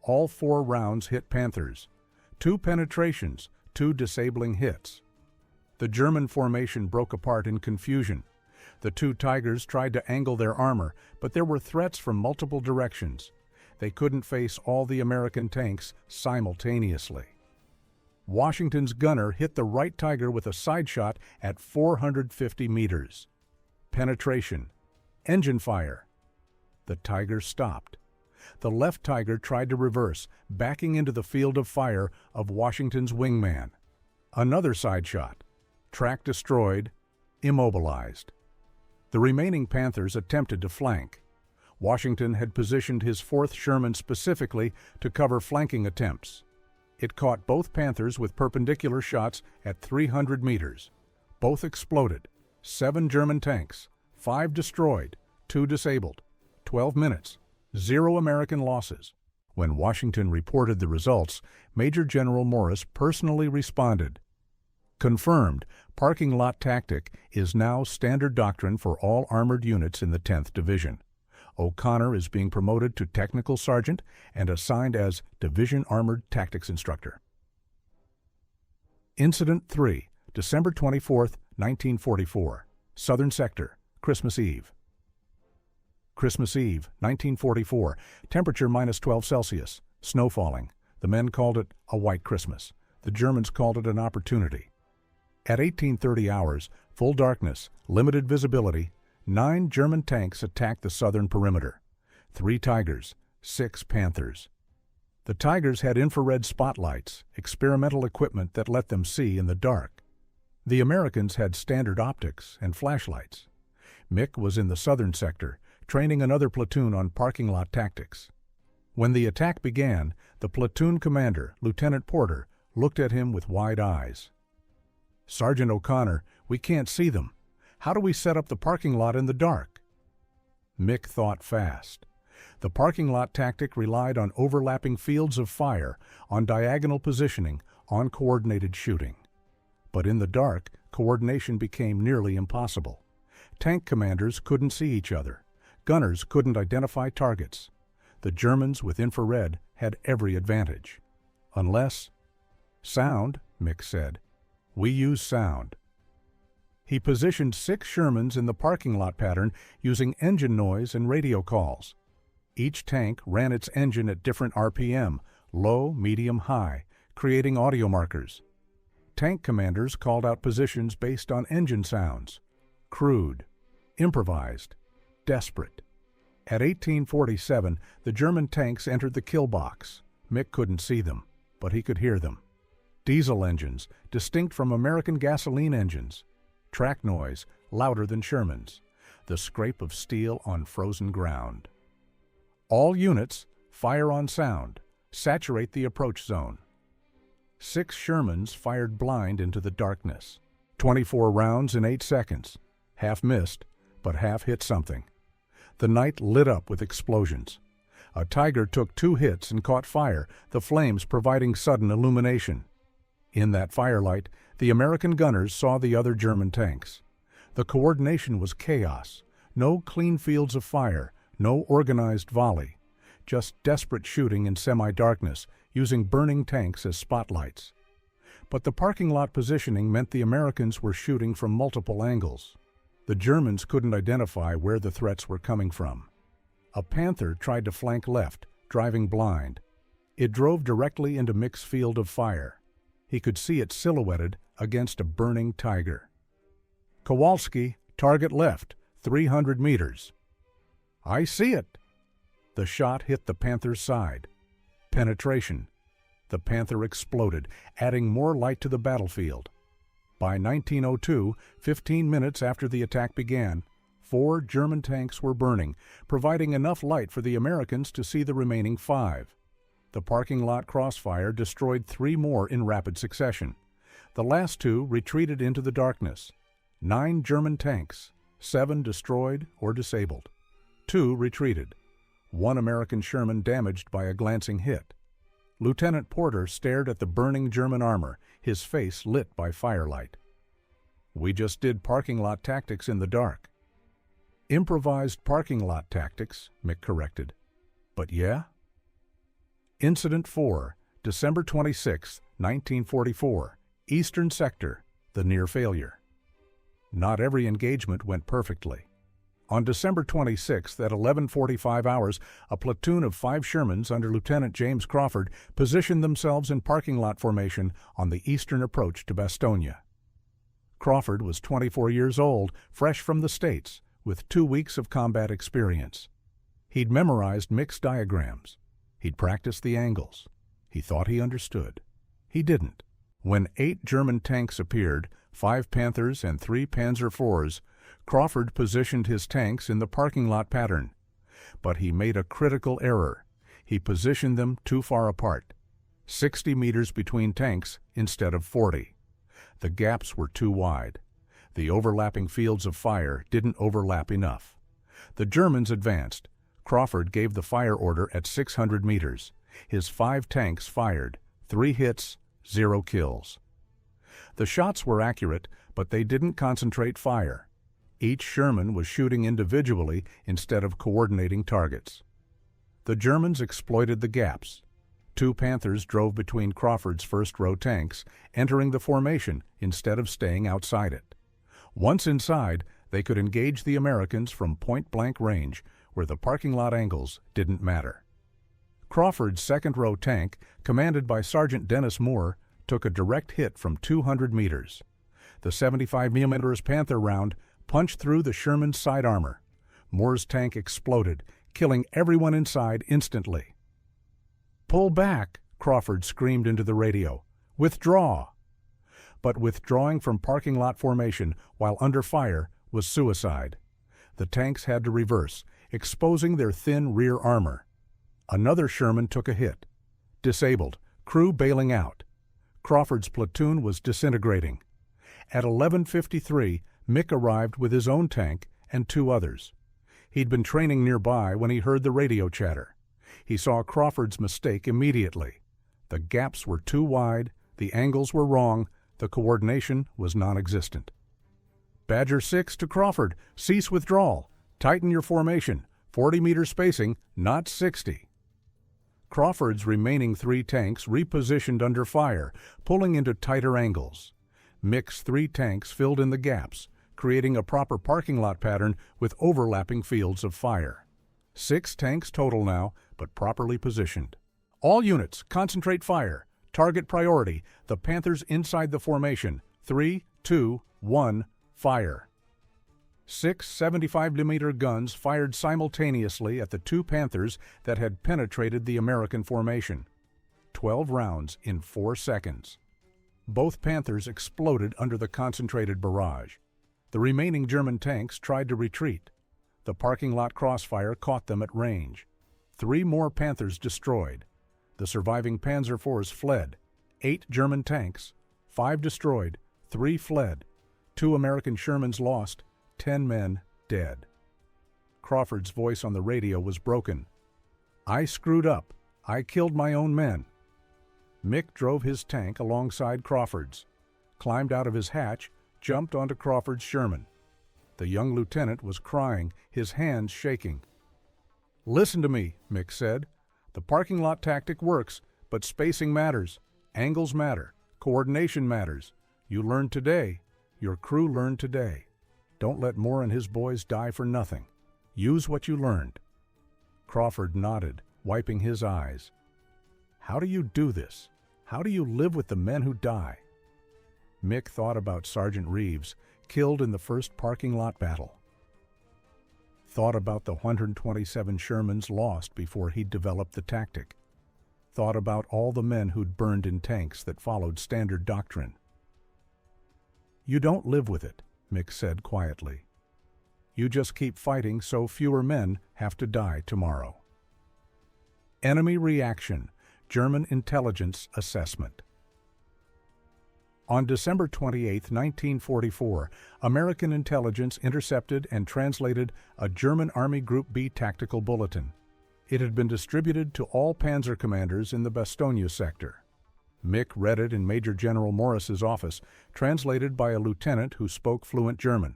All 4 rounds hit Panthers. 2 penetrations, 2 disabling hits. The German formation broke apart in confusion. The 2 Tigers tried to angle their armor, but there were threats from multiple directions. They couldn't face all the American tanks simultaneously. Washington's gunner hit the right Tiger with a side shot at 450 meters. Penetration. Engine fire. The Tiger stopped. The left Tiger tried to reverse, backing into the field of fire of Washington's wingman. Another side shot. Track destroyed, immobilized. The remaining Panthers attempted to flank. Washington had positioned his 4th Sherman specifically to cover flanking attempts. It caught both Panthers with perpendicular shots at 300 meters. Both exploded. 7 German tanks, 5 destroyed, 2 disabled. 12 minutes, 0 American losses. When Washington reported the results, Major General Morris personally responded. Confirmed, parking lot tactic is now standard doctrine for all armored units in the 10th Division. O'Connor is being promoted to Technical Sergeant and assigned as Division Armored Tactics Instructor. Incident 3, December 24, 1944. Southern Sector, Christmas Eve. Christmas Eve, 1944. Temperature -12 Celsius. Snow falling. The men called it a white Christmas. The Germans called it an opportunity. At 18:30 hours, full darkness, limited visibility, 9 German tanks attacked the southern perimeter. 3 Tigers, 6 Panthers. The Tigers had infrared spotlights, experimental equipment that let them see in the dark. The Americans had standard optics and flashlights. Mick was in the southern sector, training another platoon on parking lot tactics. When the attack began, the platoon commander, Lieutenant Porter, looked at him with wide eyes. "Sergeant O'Connor, we can't see them. How do we set up the parking lot in the dark?" Mick thought fast. The parking lot tactic relied on overlapping fields of fire, on diagonal positioning, on coordinated shooting. But in the dark, coordination became nearly impossible. Tank commanders couldn't see each other. Gunners couldn't identify targets. The Germans with infrared had every advantage. Unless... "Sound," Mick said. "We use sound." He positioned 6 Shermans in the parking lot pattern using engine noise and radio calls. Each tank ran its engine at different RPM, low, medium, high, creating audio markers. Tank commanders called out positions based on engine sounds. Crude, improvised, desperate. At 18:47, the German tanks entered the kill box. Mick couldn't see them, but he could hear them. Diesel engines, distinct from American gasoline engines. Track noise, louder than Sherman's. The scrape of steel on frozen ground. All units, Fire on sound. Saturate the approach zone. 6 Shermans fired blind into the darkness. 24 rounds in 8 seconds. Half missed, but half hit something. The night lit up with explosions. A Tiger took 2 hits and caught fire, the flames providing sudden illumination. In that firelight, the American gunners saw the other German tanks. The coordination was chaos. No clean fields of fire, no organized volley. Just desperate shooting in semi-darkness, using burning tanks as spotlights. But the parking lot positioning meant the Americans were shooting from multiple angles. The Germans couldn't identify where the threats were coming from. A Panther tried to flank left, driving blind. It drove directly into Mick's field of fire. He could see it silhouetted against a burning Tiger. Kowalski, target left, 300 meters. I see it. The shot hit the Panther's side. Penetration. The Panther exploded, adding more light to the battlefield. By 1902, 15 minutes after the attack began, 4 German tanks were burning, providing enough light for the Americans to see the remaining 5. The parking lot crossfire destroyed 3 more in rapid succession. The last 2 retreated into the darkness. 9 German tanks, 7 destroyed or disabled. 2 retreated. 1 American Sherman damaged by a glancing hit. Lieutenant Porter stared at the burning German armor, his face lit by firelight. We just did parking lot tactics in the dark. Improvised parking lot tactics, Mick corrected. But yeah? Incident 4, December 26, 1944, Eastern Sector, the near failure. Not every engagement went perfectly. On December 26th at 11:45 hours, a platoon of 5 Shermans under Lieutenant James Crawford positioned themselves in parking lot formation on the eastern approach to Bastogne. Crawford was 24 years old, fresh from the States, with 2 weeks of combat experience. He'd memorized Mick's diagrams. He'd practiced the angles. He thought he understood. He didn't. When 8 German tanks appeared, 5 Panthers and 3 Panzer IVs, Crawford positioned his tanks in the parking lot pattern. But he made a critical error. He positioned them too far apart. 60 meters between tanks instead of 40. The gaps were too wide. The overlapping fields of fire didn't overlap enough. The Germans advanced. Crawford gave the fire order at 600 meters. His 5 tanks fired. 3 hits, 0 kills. The shots were accurate, but they didn't concentrate fire. Each Sherman was shooting individually instead of coordinating targets. The Germans exploited the gaps. 2 Panthers drove between Crawford's first-row tanks, entering the formation instead of staying outside it. Once inside, they could engage the Americans from point-blank range, where the parking lot angles didn't matter. Crawford's second-row tank, commanded by Sergeant Dennis Moore, took a direct hit from 200 meters. The 75mm Panther round punched through the Sherman's side armor. Moore's tank exploded, killing everyone inside instantly. "Pull back," Crawford screamed into the radio. "Withdraw." But withdrawing from parking lot formation while under fire was suicide. The tanks had to reverse, exposing their thin rear armor. Another Sherman took a hit. Disabled, crew bailing out. Crawford's platoon was disintegrating. At 11:53, Mick arrived with his own tank and 2 others. He'd been training nearby when he heard the radio chatter. He saw Crawford's mistake immediately. The gaps were too wide, the angles were wrong, the coordination was non-existent. "Badger 6 to Crawford, cease withdrawal. Tighten your formation, 40-meter spacing, not 60. Crawford's remaining 3 tanks repositioned under fire, pulling into tighter angles. Mick's 3 tanks filled in the gaps, creating a proper parking lot pattern with overlapping fields of fire. 6 tanks total now, but properly positioned. "All units, concentrate fire. Target priority, the Panthers inside the formation. 3, 2, 1, fire." 6 75mm guns fired simultaneously at the 2 Panthers that had penetrated the American formation. 12 rounds in 4 seconds. Both Panthers exploded under the concentrated barrage. The remaining German tanks tried to retreat. The parking lot crossfire caught them at range. 3 more Panthers destroyed. The surviving Panzer IVs fled. 8 German tanks, 5 destroyed, 3 fled. 2 American Shermans lost, 10 men dead. Crawford's voice on the radio was broken. "I screwed up. I killed my own men." Mick drove his tank alongside Crawford's, climbed out of his hatch, jumped onto Crawford's Sherman. The young lieutenant was crying, his hands shaking. "Listen to me," Mick said. "The parking lot tactic works, but spacing matters. Angles matter. Coordination matters. You learned today. Your crew learned today. Don't let Moore and his boys die for nothing. Use what you learned." Crawford nodded, wiping his eyes. "How do you do this? How do you live with the men who die?" Mick thought about Sergeant Reeves, killed in the first parking lot battle. Thought about the 127 Shermans lost before he'd developed the tactic. Thought about all the men who'd burned in tanks that followed standard doctrine. "You don't live with it," Mick said quietly. "You just keep fighting so fewer men have to die tomorrow." Enemy reaction, German intelligence assessment. On December 28, 1944, American intelligence intercepted and translated a German Army Group B tactical bulletin. It had been distributed to all panzer commanders in the Bastogne sector. Mick read it in Major General Morris's office, translated by a lieutenant who spoke fluent German.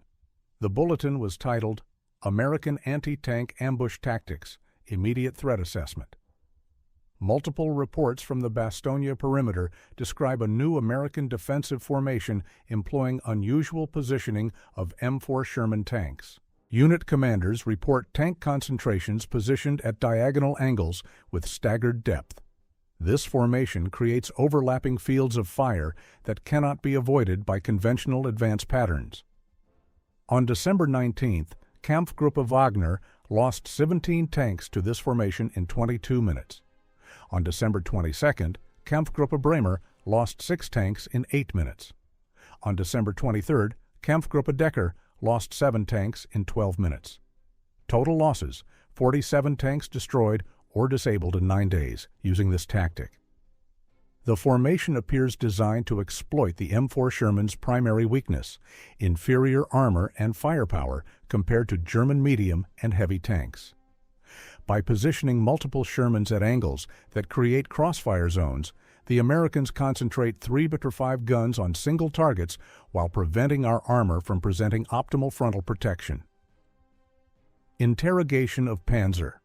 The bulletin was titled, "American Anti-Tank Ambush Tactics, Immediate Threat Assessment." Multiple reports from the Bastogne perimeter describe a new American defensive formation employing unusual positioning of M4 Sherman tanks. Unit commanders report tank concentrations positioned at diagonal angles with staggered depth. This formation creates overlapping fields of fire that cannot be avoided by conventional advance patterns. On December 19th, Kampfgruppe Wagner lost 17 tanks to this formation in 22 minutes. On December 22nd, Kampfgruppe Bremer lost 6 tanks in 8 minutes. On December 23rd, Kampfgruppe Decker lost 7 tanks in 12 minutes. Total losses, 47 tanks destroyed or disabled in 9 days using this tactic. The formation appears designed to exploit the M4 Sherman's primary weakness, inferior armor and firepower compared to German medium and heavy tanks. By positioning multiple Shermans at angles that create crossfire zones, the Americans concentrate 3x5 guns on single targets while preventing our armor from presenting optimal frontal protection. Interrogation of Panzer.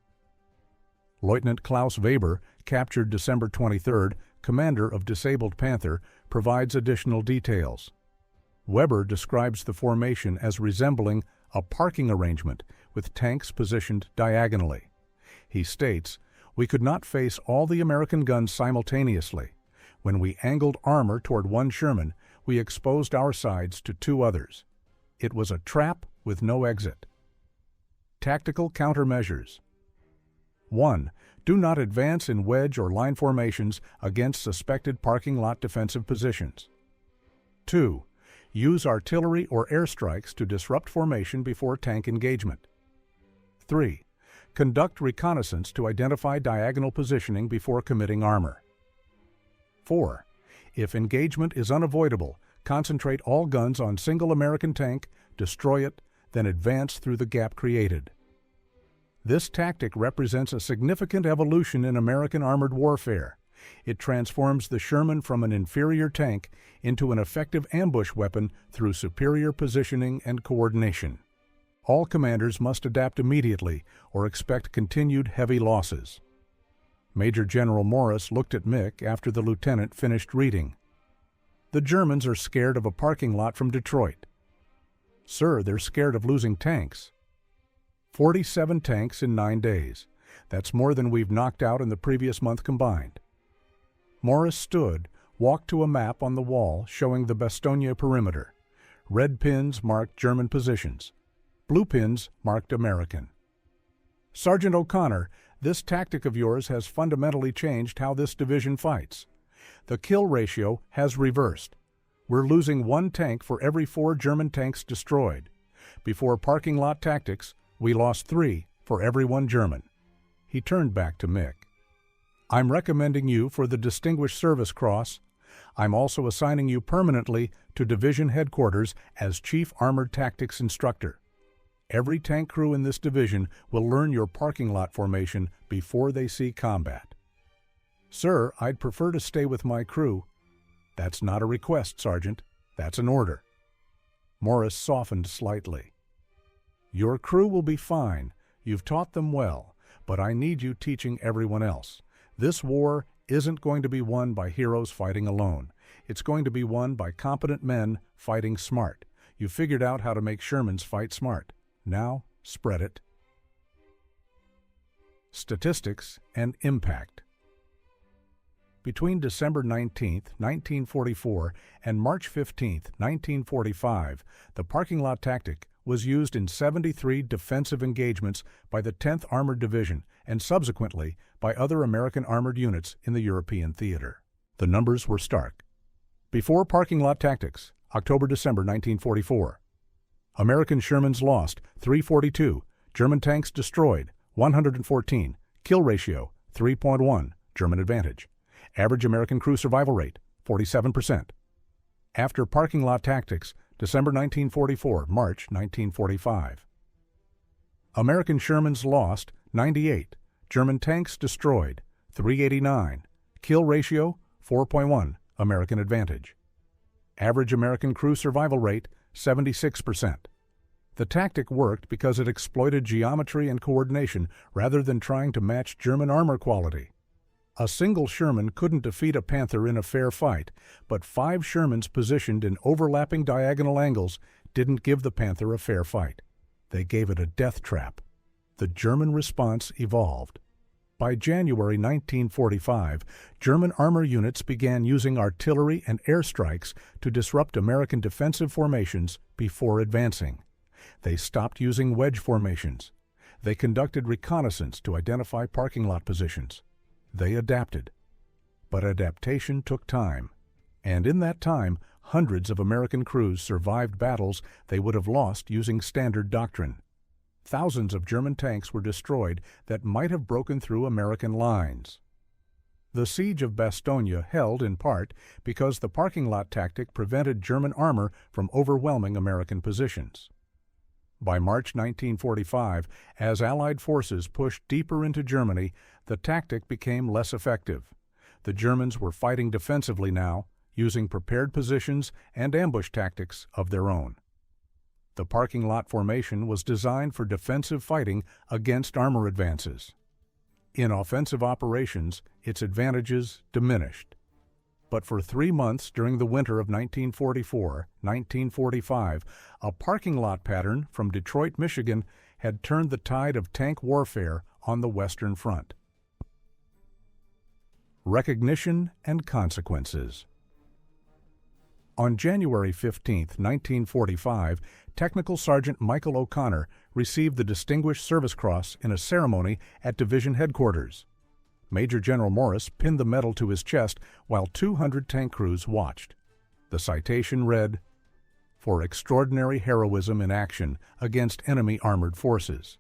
Lieutenant Klaus Weber, captured December 23rd, commander of disabled Panther, provides additional details. Weber describes the formation as resembling a parking arrangement with tanks positioned diagonally. He states, "We could not face all the American guns simultaneously. When we angled armor toward one Sherman, we exposed our sides to 2 others. It was a trap with no exit." Tactical countermeasures. 1. Do not advance in wedge or line formations against suspected parking lot defensive positions. 2. Use artillery or airstrikes to disrupt formation before tank engagement. 3. Conduct reconnaissance to identify diagonal positioning before committing armor. 4. If engagement is unavoidable, concentrate all guns on single American tank, destroy it, then advance through the gap created. This tactic represents a significant evolution in American armored warfare. It transforms the Sherman from an inferior tank into an effective ambush weapon through superior positioning and coordination. All commanders must adapt immediately or expect continued heavy losses. Major General Morris looked at Mick after the lieutenant finished reading. "The Germans are scared of a parking lot from Detroit." "Sir, they're scared of losing tanks." 47 tanks in 9 days. That's more than we've knocked out in the previous month combined. Morris stood, walked to a map on the wall showing the Bastogne perimeter. Red pins marked German positions. Blue pins marked American. "Sergeant O'Connor, this tactic of yours has fundamentally changed how this division fights. The kill ratio has reversed. We're losing 1 tank for every 4 German tanks destroyed. Before parking lot tactics, we lost 3 for every 1 German." He turned back to Mick. "I'm recommending you for the Distinguished Service Cross. I'm also assigning you permanently to Division Headquarters as Chief Armored Tactics Instructor. Every tank crew in this division will learn your parking lot formation before they see combat." "Sir, I'd prefer to stay with my crew." "That's not a request, Sergeant. That's an order." Morris softened slightly. "Your crew will be fine. You've taught them well, but I need you teaching everyone else. This war isn't going to be won by heroes fighting alone. It's going to be won by competent men fighting smart. You figured out how to make Shermans fight smart. Now, spread it." Statistics and impact. Between December 19, 1944 and March 15, 1945, the parking lot tactic was used in 73 defensive engagements by the 10th Armored Division and subsequently by other American armored units in the European theater. The numbers were stark. Before parking lot tactics, October-December 1944. American Shermans lost 342, German tanks destroyed 114, kill ratio 3.1, German advantage. Average American crew survival rate 47%. After parking lot tactics, December 1944, March 1945. American Shermans lost 98, German tanks destroyed 389, kill ratio 4.1, American advantage. Average American crew survival rate 76%. The tactic worked because it exploited geometry and coordination rather than trying to match German armor quality. A single Sherman couldn't defeat a Panther in a fair fight, but 5 Shermans positioned in overlapping diagonal angles didn't give the Panther a fair fight. They gave it a death trap. The German response evolved. By January 1945, German armor units began using artillery and airstrikes to disrupt American defensive formations before advancing. They stopped using wedge formations. They conducted reconnaissance to identify parking lot positions. They adapted. But adaptation took time, and in that time, hundreds of American crews survived battles they would have lost using standard doctrine. Thousands of German tanks were destroyed that might have broken through American lines. The siege of Bastogne held in part because the parking lot tactic prevented German armor from overwhelming American positions. By March 1945, as Allied forces pushed deeper into Germany, the tactic became less effective. The Germans were fighting defensively now, using prepared positions and ambush tactics of their own. The parking lot formation was designed for defensive fighting against armor advances. In offensive operations, its advantages diminished. But for 3 months during the winter of 1944-1945, a parking lot pattern from Detroit, Michigan, had turned the tide of tank warfare on the Western Front. Recognition and consequences. On January 15, 1945, Technical Sergeant Michael O'Connor received the Distinguished Service Cross in a ceremony at Division Headquarters. Major General Morris pinned the medal to his chest while 200 tank crews watched. The citation read, "For extraordinary heroism in action against enemy armored forces.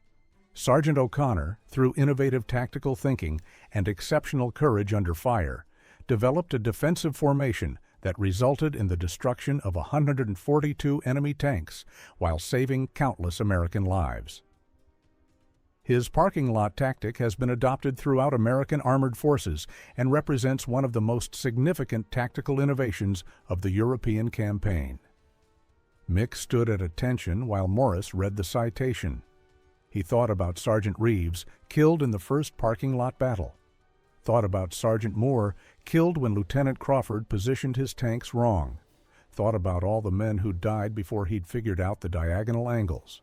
Sergeant O'Connor, through innovative tactical thinking and exceptional courage under fire, developed a defensive formation that resulted in the destruction of 142 enemy tanks while saving countless American lives." His parking lot tactic has been adopted throughout American armored forces and represents one of the most significant tactical innovations of the European campaign. Mick stood at attention while Morris read the citation. He thought about Sergeant Reeves, killed in the first parking lot battle. Thought about Sergeant Moore, killed when Lieutenant Crawford positioned his tanks wrong. Thought about all the men who died before he'd figured out the diagonal angles.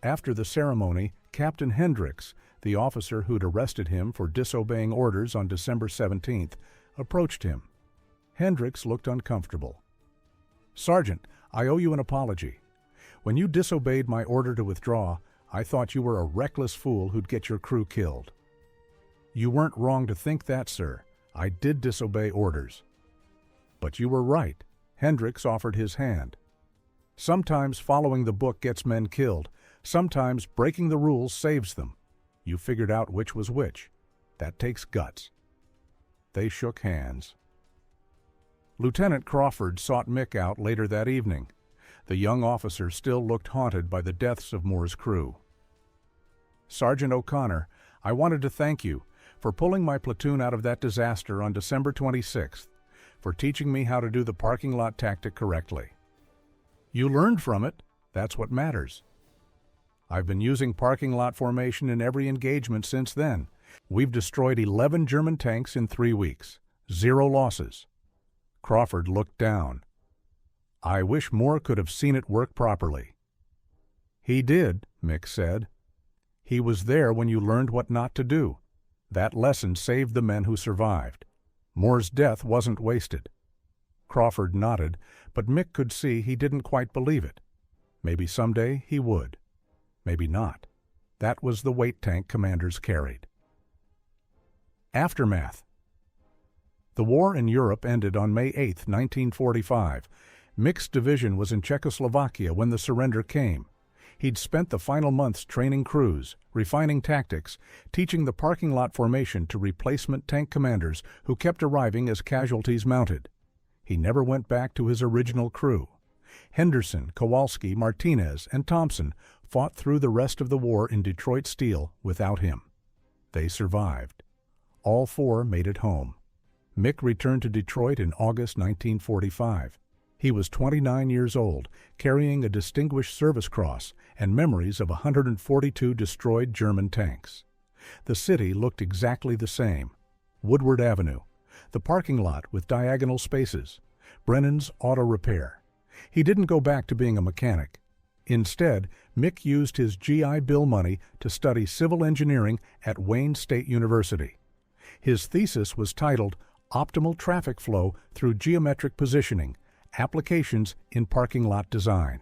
After the ceremony, Captain Hendricks, the officer who'd arrested him for disobeying orders on December 17th, approached him. Hendricks looked uncomfortable. "Sergeant, I owe you an apology. When you disobeyed my order to withdraw, I thought you were a reckless fool who'd get your crew killed." "You weren't wrong to think that, sir. I did disobey orders." "But you were right." Hendricks offered his hand. "Sometimes following the book gets men killed. Sometimes breaking the rules saves them. You figured out which was which. That takes guts." They shook hands. Lieutenant Crawford sought Mick out later that evening. The young officer still looked haunted by the deaths of Moore's crew. "Sergeant O'Connor, I wanted to thank you for pulling my platoon out of that disaster on December 26th, for teaching me how to do the parking lot tactic correctly. You learned from it. That's what matters. I've been using parking lot formation in every engagement since then. We've destroyed 11 German tanks in 3 weeks. 0 losses." Crawford looked down. "I wish Moore could have seen it work properly." "He did," Mick said. "He was there when you learned what not to do. That lesson saved the men who survived. Moore's death wasn't wasted." Crawford nodded, but Mick could see he didn't quite believe it. Maybe someday he would. Maybe not. That was the weight tank commanders carried. Aftermath. The war in Europe ended on May 8, 1945. Mick's division was in Czechoslovakia when the surrender came. He'd spent the final months training crews, refining tactics, teaching the parking lot formation to replacement tank commanders who kept arriving as casualties mounted. He never went back to his original crew. Henderson, Kowalski, Martinez, and Thompson fought through the rest of the war in Detroit Steel without him. They survived. All 4 made it home. Mick returned to Detroit in August 1945. He was 29 years old, carrying a Distinguished Service Cross and memories of 142 destroyed German tanks. The city looked exactly the same. Woodward Avenue, the parking lot with diagonal spaces, Brennan's Auto Repair. He didn't go back to being a mechanic. Instead, Mick used his GI Bill money to study civil engineering at Wayne State University. His thesis was titled Optimal Traffic Flow Through Geometric Positioning, Applications in Parking Lot Design.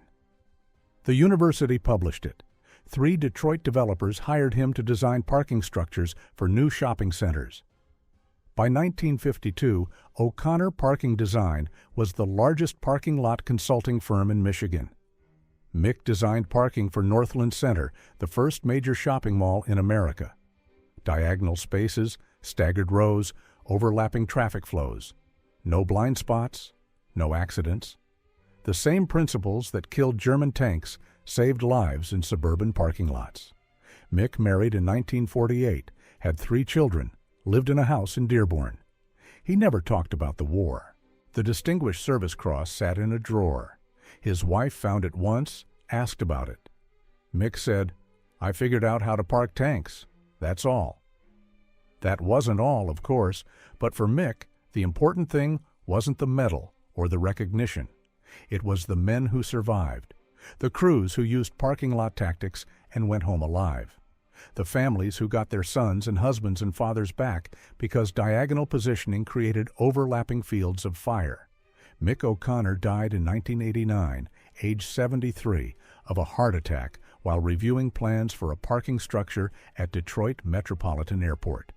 The university published it. 3 Detroit developers hired him to design parking structures for new shopping centers. By 1952, O'Connor Parking Design was the largest parking lot consulting firm in Michigan. Mick designed parking for Northland Center, the first major shopping mall in America. Diagonal spaces, staggered rows, overlapping traffic flows. No blind spots, no accidents. The same principles that killed German tanks saved lives in suburban parking lots. Mick married in 1948, had 3 children, lived in a house in Dearborn. He never talked about the war. The Distinguished Service Cross sat in a drawer. His wife found it once, asked about it. Mick said, "I figured out how to park tanks. That's all." That wasn't all, of course, but for Mick, the important thing wasn't the medal or the recognition. It was the men who survived, the crews who used parking lot tactics and went home alive, the families who got their sons and husbands and fathers back because diagonal positioning created overlapping fields of fire. Mick O'Connor died in 1989, age 73, of a heart attack while reviewing plans for a parking structure at Detroit Metropolitan Airport.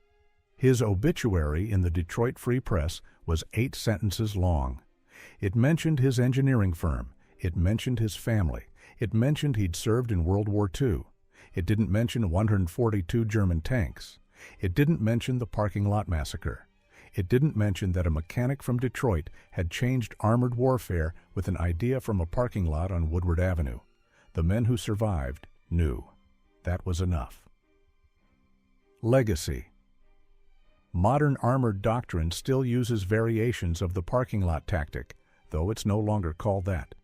His obituary in the Detroit Free Press was 8 sentences long. It mentioned his engineering firm. It mentioned his family. It mentioned he'd served in World War II. It didn't mention 142 German tanks. It didn't mention the parking lot massacre. It didn't mention that a mechanic from Detroit had changed armored warfare with an idea from a parking lot on Woodward Avenue. The men who survived knew. That was enough. Legacy. Modern armored doctrine still uses variations of the parking lot tactic, though it's no longer called that.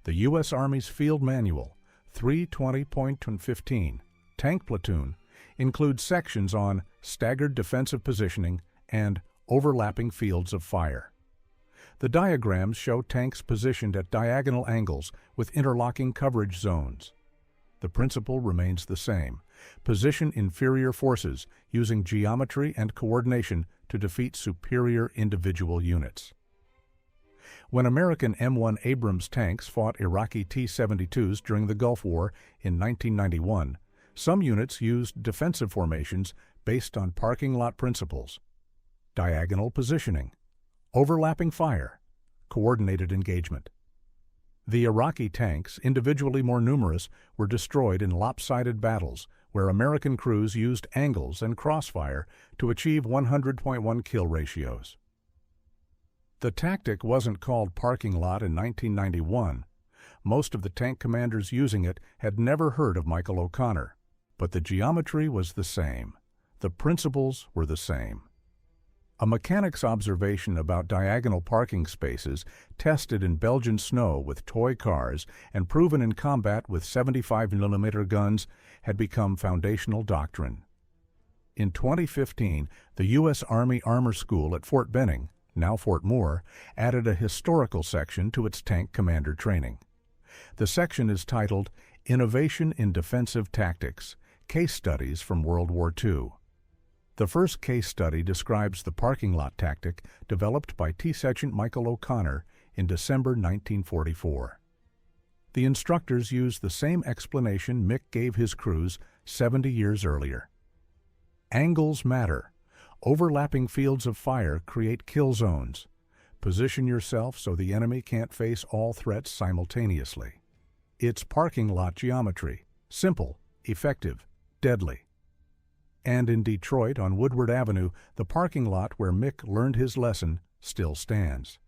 The U.S. Army's Field Manual, 320.15, Tank Platoon, includes sections on staggered defensive positioning and overlapping fields of fire. The diagrams show tanks positioned at diagonal angles with interlocking coverage zones. The principle remains the same. Position inferior forces using geometry and coordination to defeat superior individual units. When American M1 Abrams tanks fought Iraqi T-72s during the Gulf War in 1991, some units used defensive formations based on parking lot principles: diagonal positioning, overlapping fire, coordinated engagement. The Iraqi tanks, individually more numerous, were destroyed in lopsided battles where American crews used angles and crossfire to achieve 100.1 kill ratios. The tactic wasn't called parking lot in 1991. Most of the tank commanders using it had never heard of Michael O'Connor, but the geometry was the same. The principles were the same. A mechanic's observation about diagonal parking spaces, tested in Belgian snow with toy cars and proven in combat with 75mm guns, had become foundational doctrine. In 2015, the U.S. Army Armor School at Fort Benning, now Fort Moore, added a historical section to its tank commander training. The section is titled Innovation in Defensive Tactics, Case Studies from World War II. The first case study describes the parking lot tactic developed by T-Sergeant Michael O'Connor in December 1944. The instructors used the same explanation Mick gave his crews 70 years earlier. Angles matter. Overlapping fields of fire create kill zones. Position yourself so the enemy can't face all threats simultaneously. It's parking lot geometry. Simple, effective, deadly. And in Detroit on Woodward Avenue, the parking lot where Mick learned his lesson still stands.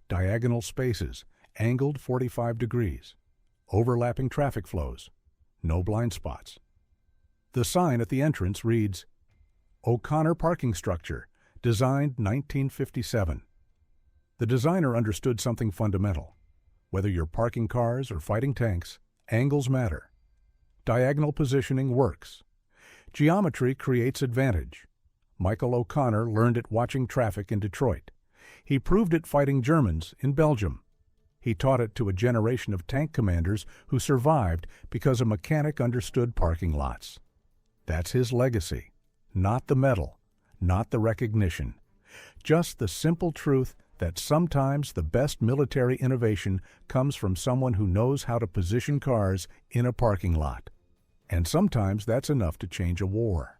Diagonal spaces, angled 45 degrees, overlapping traffic flows, no blind spots. The sign at the entrance reads, O'Connor Parking Structure, designed 1957. The designer understood something fundamental. Whether you're parking cars or fighting tanks, angles matter. Diagonal positioning works. Geometry creates advantage. Michael O'Connor learned it watching traffic in Detroit. He proved it fighting Germans in Belgium. He taught it to a generation of tank commanders who survived because a mechanic understood parking lots. That's his legacy. Not the medal, not the recognition. Just the simple truth that sometimes the best military innovation comes from someone who knows how to position cars in a parking lot. And sometimes that's enough to change a war.